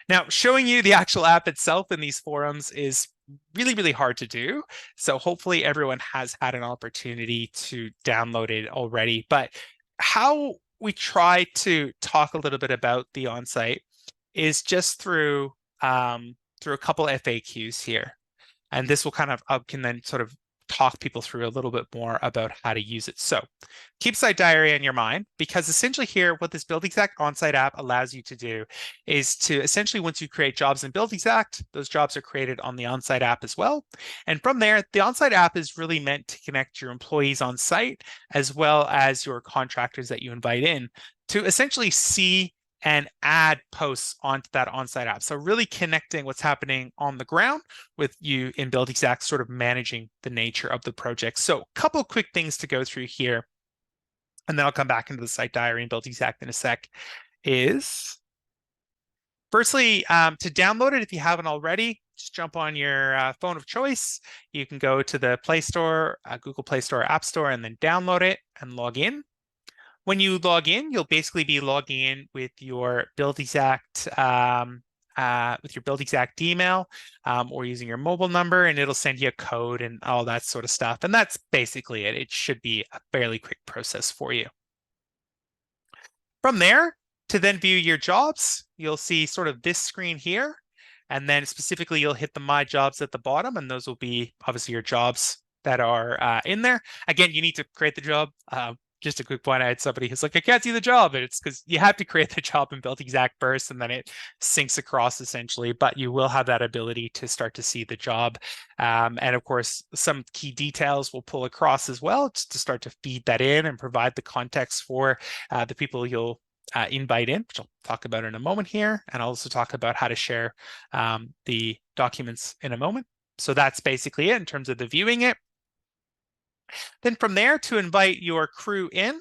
Now, showing you the actual app itself in these forums is really, really hard to do. So hopefully everyone has had an opportunity to download it already. But how we try to talk a little bit about the Onsite is just through a couple FAQs here. And this will kind of can then sort of talk people through a little bit more about how to use it. So keep site diary in your mind, because essentially here, what this Buildxact Onsite app allows you to do is to essentially, once you create jobs in Buildxact, those jobs are created on the Onsite app as well. And from there, the Onsite app is really meant to connect your employees on site as well as your contractors that you invite in to essentially see and add posts onto that Onsite app. So really connecting what's happening on the ground with you in Buildxact, sort of managing the nature of the project. So a couple quick things to go through here, and then I'll come back into the site diary and Buildxact in a sec, is firstly, to download it, if you haven't already, just jump on your phone of choice. You can go to the Play Store, Google Play Store, App Store, and then download it and log in. When you log in, you'll basically be logging in with your Buildxact email, or using your mobile number, and it'll send you a code and all that sort of stuff. And that's basically it. It should be a fairly quick process for you. From there, to then view your jobs, you'll see sort of this screen here. And then specifically, you'll hit the My Jobs at the bottom, and those will be obviously your jobs that are in there. Again, you need to create the job. Just a quick point, I had somebody who's like, I can't see the job. And it's because you have to create the job in Buildxact first, and then it syncs across essentially. But you will have that ability to start to see the job. And of course, some key details will pull across as well, just to start to feed that in and provide the context for the people you'll invite in, which I'll talk about in a moment here. And I'll also talk about how to share the documents in a moment. So that's basically it in terms of the viewing it. Then from there, to invite your crew in,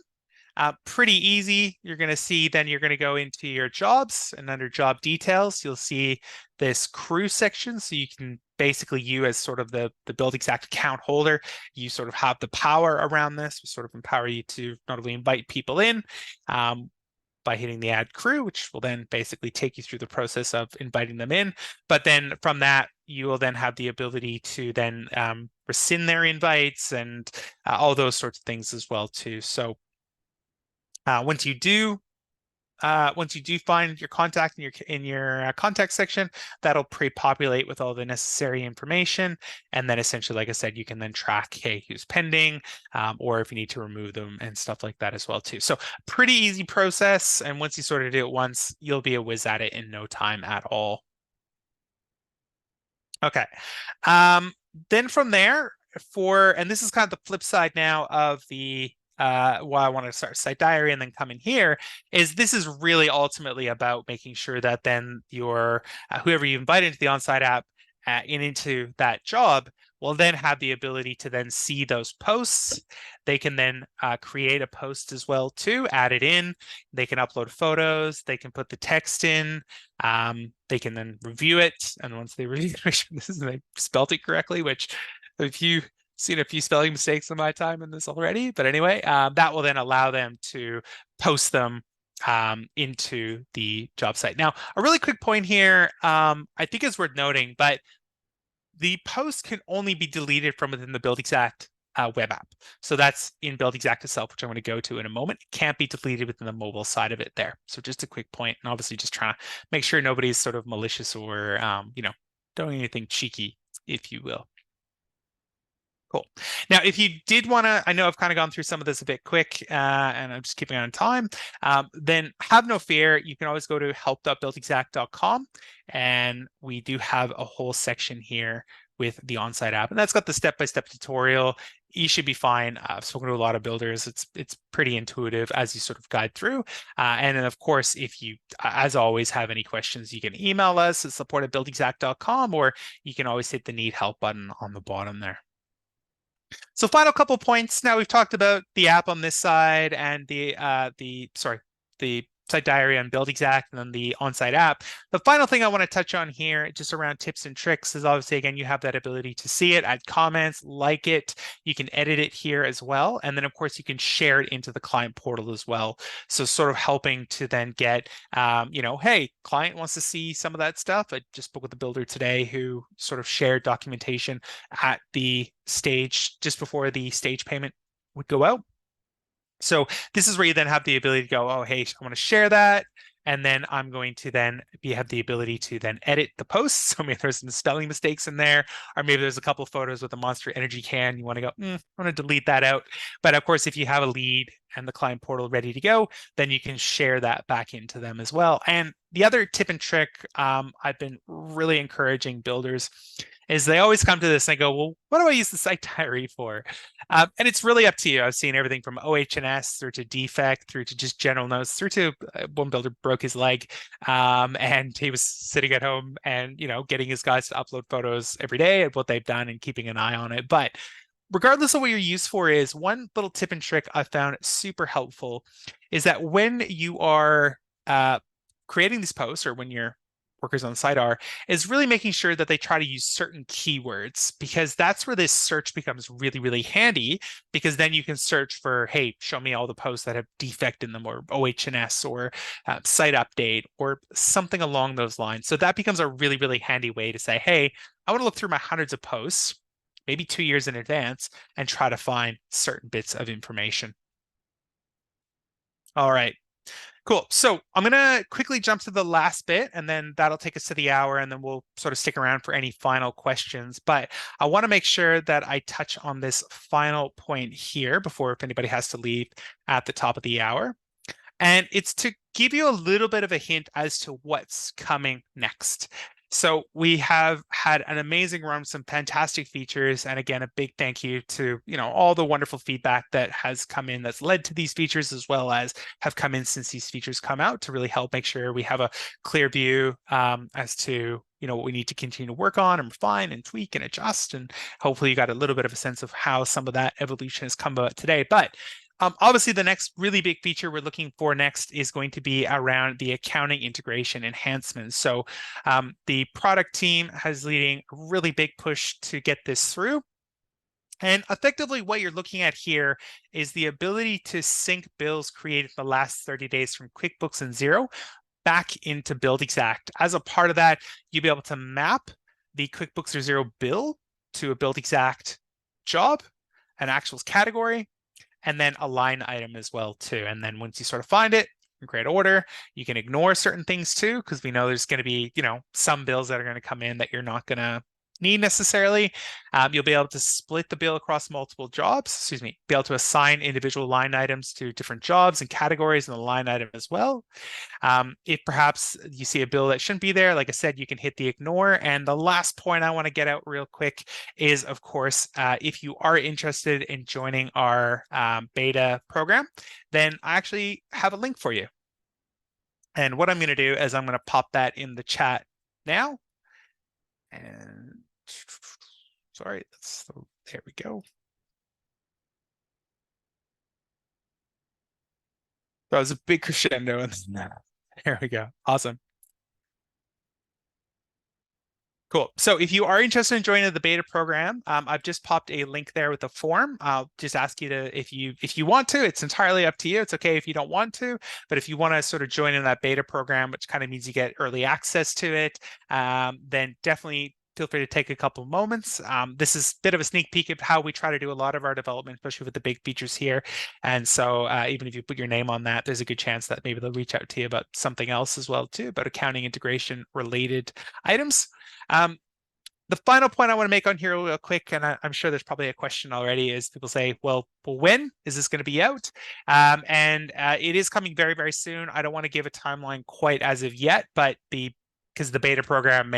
pretty easy. You're going to see, then you're going to go into your jobs, and under job details, you'll see this crew section. So you can basically, you as sort of the Buildxact account holder, you sort of have the power around this. We sort of empower you to not only invite people in, by hitting the add crew, which will then basically take you through the process of inviting them in. But then from that, you will then have the ability to then rescind their invites and all those sorts of things as well too. So once you do find your contact in your contact section, that'll pre-populate with all the necessary information, and then essentially, like I said, you can then track, hey, who's pending, or if you need to remove them and stuff like that as well too. So pretty easy process, and once you sort of do it once, you'll be a whiz at it in no time at all. Okay, then from there, and this is kind of the flip side now of the why I want to start site diary and then come in here, is this is really ultimately about making sure that then your whoever you invite into the Onsite app and into that job will then have the ability to then see those posts. They can then create a post as well too, add it in. They can upload photos. They can put the text in. They can then review it, and once they review it, make sure they spelled it correctly. Which, if you seen a few spelling mistakes in my time in this already, but anyway, that will then allow them to post them into the job site. Now, a really quick point here, I think is worth noting, but the post can only be deleted from within the Buildxact web app. So that's in Buildxact itself, which I'm going to go to in a moment. It can't be deleted within the mobile side of it there. So just a quick point, and obviously just trying to make sure nobody's sort of malicious or, doing anything cheeky, if you will. Cool. Now, if you did want to, I know I've kind of gone through some of this a bit quick, and I'm just keeping on time, then have no fear. You can always go to help.buildxact.com, and we do have a whole section here with the Onsite app, and that's got the step-by-step tutorial. You should be fine. I've spoken to a lot of builders. It's pretty intuitive as you sort of guide through. And then, of course, if you, as always, have any questions, you can email us at support@buildxact.com, or you can always hit the need help button on the bottom there. So final couple points. Now we've talked about the app on this side and the site diary on Buildxact and then the Onsite app. The final thing I want to touch on here, just around tips and tricks, is obviously, again, you have that ability to see it, add comments, like it. You can edit it here as well. And then, of course, you can share it into the client portal as well. So sort of helping to then get, hey, client wants to see some of that stuff. I just spoke with the builder today who sort of shared documentation at the stage just before the stage payment would go out. So this is where you then have the ability to go, oh, hey, I want to share that. And then I'm going to then have the ability to then edit the post. So maybe there's some spelling mistakes in there, or maybe there's a couple of photos with a Monster Energy can. You want to go, I want to delete that out. But of course, if you have a lead and the client portal ready to go, then you can share that back into them as well. And the other tip and trick I've been really encouraging builders is they always come to this and they go, well, what do I use the site diary for? And it's really up to you. I've seen everything from OH&S through to defect, through to just general notes, through to one builder broke his leg, and he was sitting at home and, getting his guys to upload photos every day of what they've done and keeping an eye on it. But regardless of what you're used for, is one little tip and trick I found super helpful is that when you are creating these posts, or when your workers on site are, is really making sure that they try to use certain keywords, because that's where this search becomes really, really handy, because then you can search for, hey, show me all the posts that have defect in them, or OH&S, or site update, or something along those lines. So that becomes a really, really handy way to say, hey, I want to look through my hundreds of posts, maybe 2 years in advance, and try to find certain bits of information. All right. Cool. So I'm going to quickly jump to the last bit, and then that'll take us to the hour, and then we'll sort of stick around for any final questions. But I want to make sure that I touch on this final point here before, if anybody has to leave at the top of the hour. And it's to give you a little bit of a hint as to what's coming next. So we have had an amazing run, some fantastic features, and again, a big thank you to all the wonderful feedback that has come in that's led to these features, as well as have come in since these features come out, to really help make sure we have a clear view as to what we need to continue to work on and refine and tweak and adjust. And hopefully you got a little bit of a sense of how some of that evolution has come about today. But obviously, the next really big feature we're looking for next is going to be around the accounting integration enhancements. So the product team has leading a really big push to get this through. And effectively, what you're looking at here is the ability to sync bills created in the last 30 days from QuickBooks and Xero back into Buildxact. As a part of that, you'll be able to map the QuickBooks or Xero bill to a Buildxact job, an actuals category, and then a line item as well too. And then once you sort of find it, you can create order. You can ignore certain things too, because we know there's going to be, some bills that are going to come in that you're not going to need necessarily. You'll be able to split the bill across multiple jobs, be able to assign individual line items to different jobs and categories in the line item as well. If perhaps you see a bill that shouldn't be there, like I said, you can hit the ignore. And the last point I want to get out real quick is, of course, if you are interested in joining our beta program, then I actually have a link for you. And what I'm going to do is I'm going to pop that in the chat now. And sorry, there we go. That was a big crescendo. There we go. Awesome. Cool. So if you are interested in joining the beta program, I've just popped a link there with a form. I'll just ask you to, if you want to, it's entirely up to you. It's okay if you don't want to, but if you want to sort of join in that beta program, which kind of means you get early access to it, then definitely feel free to take a couple of moments. This is a bit of a sneak peek of how we try to do a lot of our development, especially with the big features here. And so even if you put your name on that, there's a good chance that maybe they'll reach out to you about something else as well too, about accounting integration related items. The final point I want to make on here real quick, and I'm sure there's probably a question already, is people say, well, when is this going to be out? And it is coming very, very soon. I don't want to give a timeline quite as of yet, but because the beta program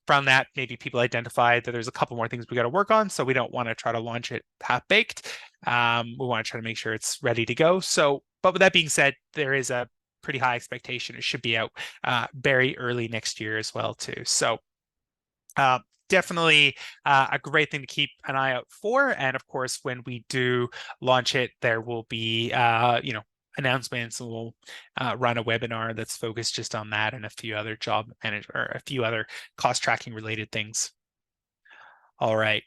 from that, maybe people identify that there's a couple more things we got to work on. So we don't want to try to launch it half baked. We want to try to make sure it's ready to go. So, but with that being said, there is a pretty high expectation. It should be out very early next year as well too. So definitely a great thing to keep an eye out for. And of course, when we do launch it, there will be, announcements, and we'll run a webinar that's focused just on that and a few other a few other cost tracking related things. All right,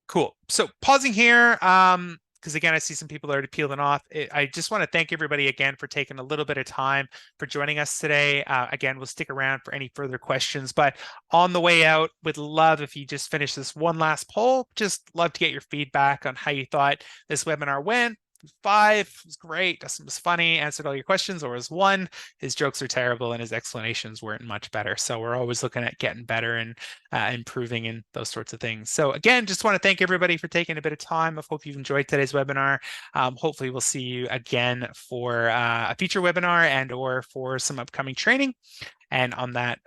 cool. So pausing here, because again, I see some people already peeling off. I just want to thank everybody again for taking a little bit of time for joining us today. Again, we'll stick around for any further questions, but on the way out, would love if you just finish this one last poll. Just love to get your feedback on how you thought this webinar went. 5 was great. Dustin was funny, answered all your questions, or was 1, his jokes are terrible and his explanations weren't much better. So we're always looking at getting better and improving and those sorts of things. So again, just want to thank everybody for taking a bit of time. I hope you've enjoyed today's webinar. Hopefully we'll see you again for a future webinar and or for some upcoming training. And on that,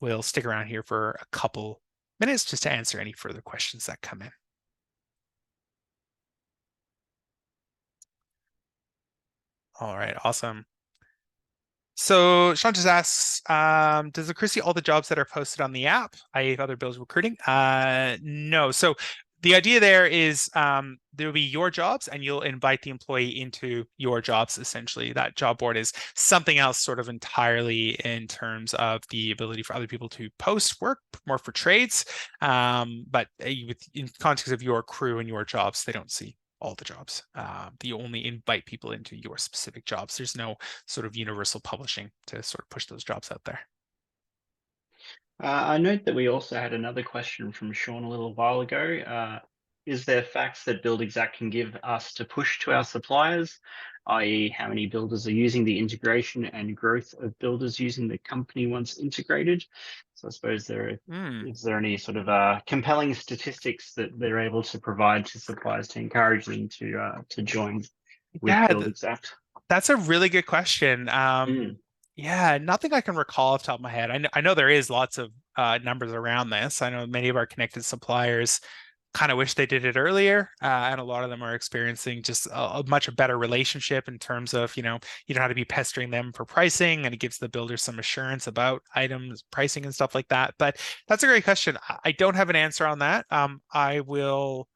we'll stick around here for a couple minutes just to answer any further questions that come in. All right, awesome. So Sean just asks, does the crew see all the jobs that are posted on the app? I have other bills recruiting. No. So the idea there is there will be your jobs and you'll invite the employee into your jobs, essentially. That job board is something else sort of entirely in terms of the ability for other people to post work, more for trades. But in context of your crew and your jobs, they don't see all the jobs. You only invite people into your specific jobs. There's no sort of universal publishing to sort of push those jobs out there. I note that we also had another question from Sean a little while ago. Is there facts that Buildxact can give us to push to our suppliers, i.e. how many builders are using the integration and growth of builders using the company once integrated? So I suppose is there any sort of compelling statistics that they're able to provide to suppliers to encourage them to join with Buildxact? That's a really good question. Yeah, nothing I can recall off the top of my head. I know there is lots of numbers around this. I know many of our connected suppliers kind of wish they did it earlier. And a lot of them are experiencing just a much better relationship in terms of, you don't have to be pestering them for pricing, and it gives the builder some assurance about items, pricing, and stuff like that. But that's a great question. I don't have an answer on that. I will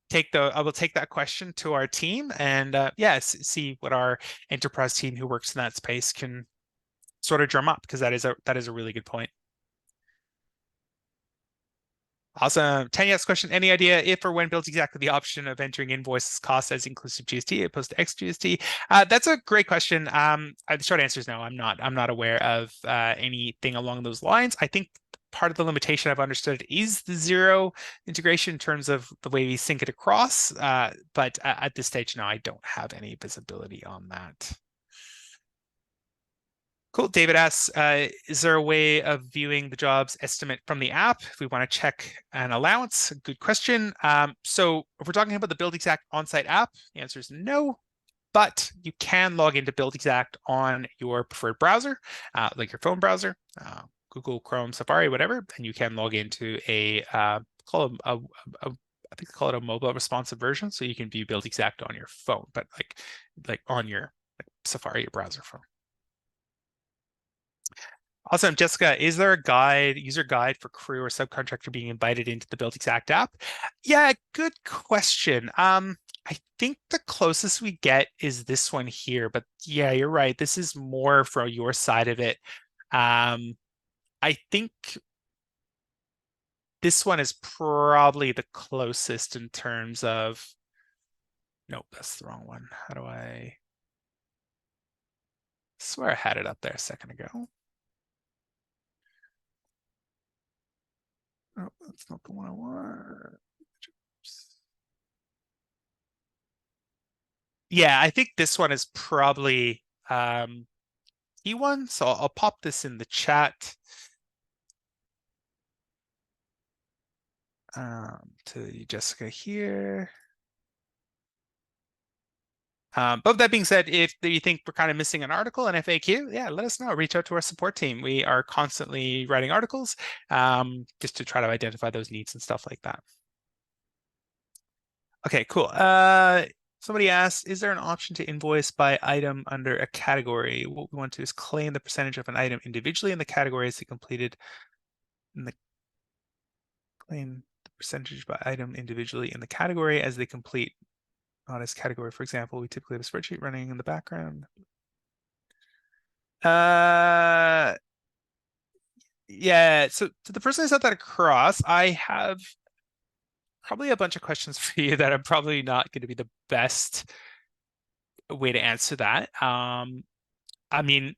take that question to our team and see what our enterprise team who works in that space can sort of drum up, because that is a really good point. Awesome. Tanya's question: any idea if or when Buildxact the option of entering invoices cost as inclusive GST opposed to ex GST? That's a great question. The short answer is no. I'm not aware of anything along those lines. I think part of the limitation I've understood is the zero integration in terms of the way we sync it across. But at this stage, no, I don't have any visibility on that. Cool. David asks, is there a way of viewing the jobs estimate from the app if we want to check an allowance? Good question. So if we're talking about the Buildxact Onsite app, the answer is no, but you can log into Buildxact on your preferred browser, like your phone browser, Google, Chrome, Safari, whatever, and you can log into call a, I think they call it a mobile responsive version, so you can view Buildxact on your phone, but like on your Safari browser phone. Awesome. Jessica, is there a user guide for crew or subcontractor being invited into the Buildxact app? Yeah, good question. I think the closest we get is this one here, but yeah, you're right. This is more for your side of it. I think this one is probably the closest in terms of, nope, that's the wrong one. How do I swear I had it up there a second ago. Oh, that's not the one I want. Yeah, I think this one is probably E1. So I'll pop this in the chat to Jessica here. But that being said, if you think we're kind of missing an article, an FAQ, yeah, let us know. Reach out to our support team. We are constantly writing articles just to try to identify those needs and stuff like that. Okay, cool. Somebody asked, is there an option to invoice by item under a category? What we want to do is claim the percentage of an item individually in the category as it completed in the claim the percentage by item individually in the category as they complete, not as category. For example, we typically have a spreadsheet running in the background. Yeah, so to the person who sent that across, I have probably a bunch of questions for you that are probably not going to be the best way to answer that. I mean,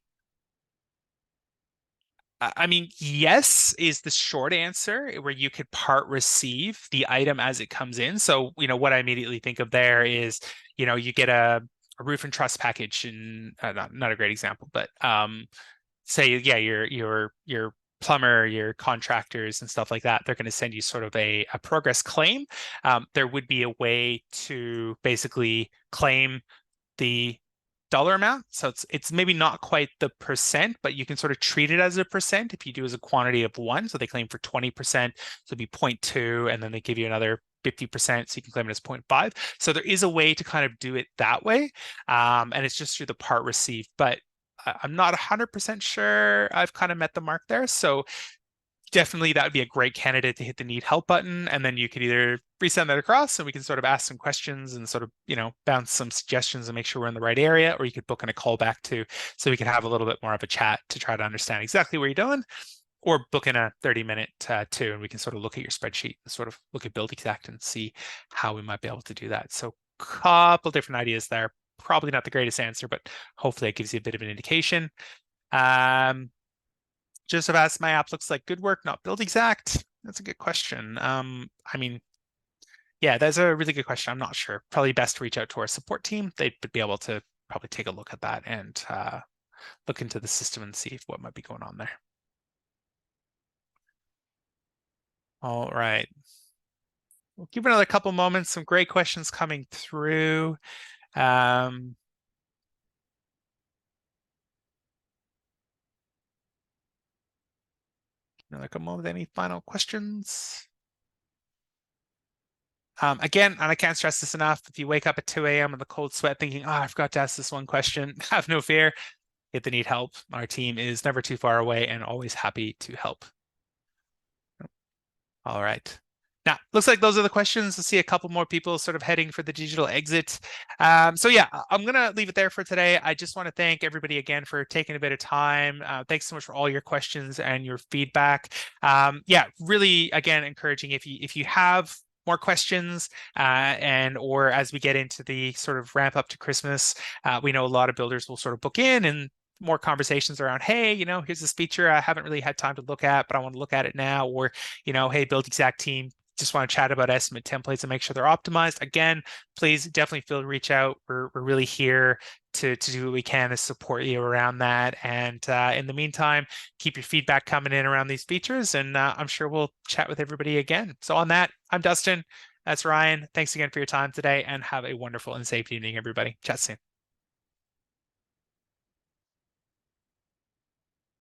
yes is the short answer, where you could part receive the item as it comes in. So, what I immediately think of there is, you get a roof and truss package, and not a great example, but say, yeah, your plumber, your contractors and stuff like that, they're going to send you sort of a progress claim. There would be a way to basically claim the dollar amount. So it's maybe not quite the percent, but you can sort of treat it as a percent if you do as a quantity of 1. So they claim for 20%, so it'd be 0.2, and then they give you another 50%, so you can claim it as 0.5. So there is a way to kind of do it that way. And it's just through the part received, but I'm not 100% sure I've kind of met the mark there. So definitely that would be a great candidate to hit the need help button, and then you could either resend that across and we can sort of ask some questions and sort of bounce some suggestions and make sure we're in the right area, or you could book in a call back to, so we can have a little bit more of a chat to try to understand exactly what you're doing, or book in a 30-minute too, and we can sort of look at your spreadsheet and sort of look at Buildxact and see how we might be able to do that. So couple different ideas there. Probably not the greatest answer, but hopefully it gives you a bit of an indication. Joseph asks, my app looks like good work, not Buildxact. That's a good question. Yeah, that's a really good question. I'm not sure. Probably best to reach out to our support team. They'd be able to probably take a look at that and look into the system and see what might be going on there. All right. We'll give it another couple moments. Some great questions coming through. Another couple moments. Any final questions? Again, and I can't stress this enough, if you wake up at 2 a.m. in the cold sweat thinking, oh, I forgot to ask this one question, have no fear. If they need help, our team is never too far away and always happy to help. All right. Now, looks like those are the questions. I see a couple more people sort of heading for the digital exit. So yeah, I'm going to leave it there for today. I just want to thank everybody again for taking a bit of time. Thanks so much for all your questions and your feedback. Yeah, really, again, encouraging if you have more questions and or as we get into the sort of ramp up to Christmas, we know a lot of builders will sort of book in and more conversations around, hey, here's this feature I haven't really had time to look at, but I want to look at it now, or hey, Buildxact team, just want to chat about estimate templates and make sure they're optimized. Again, please definitely feel to reach out. We're really here to do what we can to support you around that. And in the meantime, keep your feedback coming in around these features, and I'm sure we'll chat with everybody again. So on that, I'm Dustin. That's Ryan. Thanks again for your time today, and have a wonderful and safe evening, everybody. Chat soon.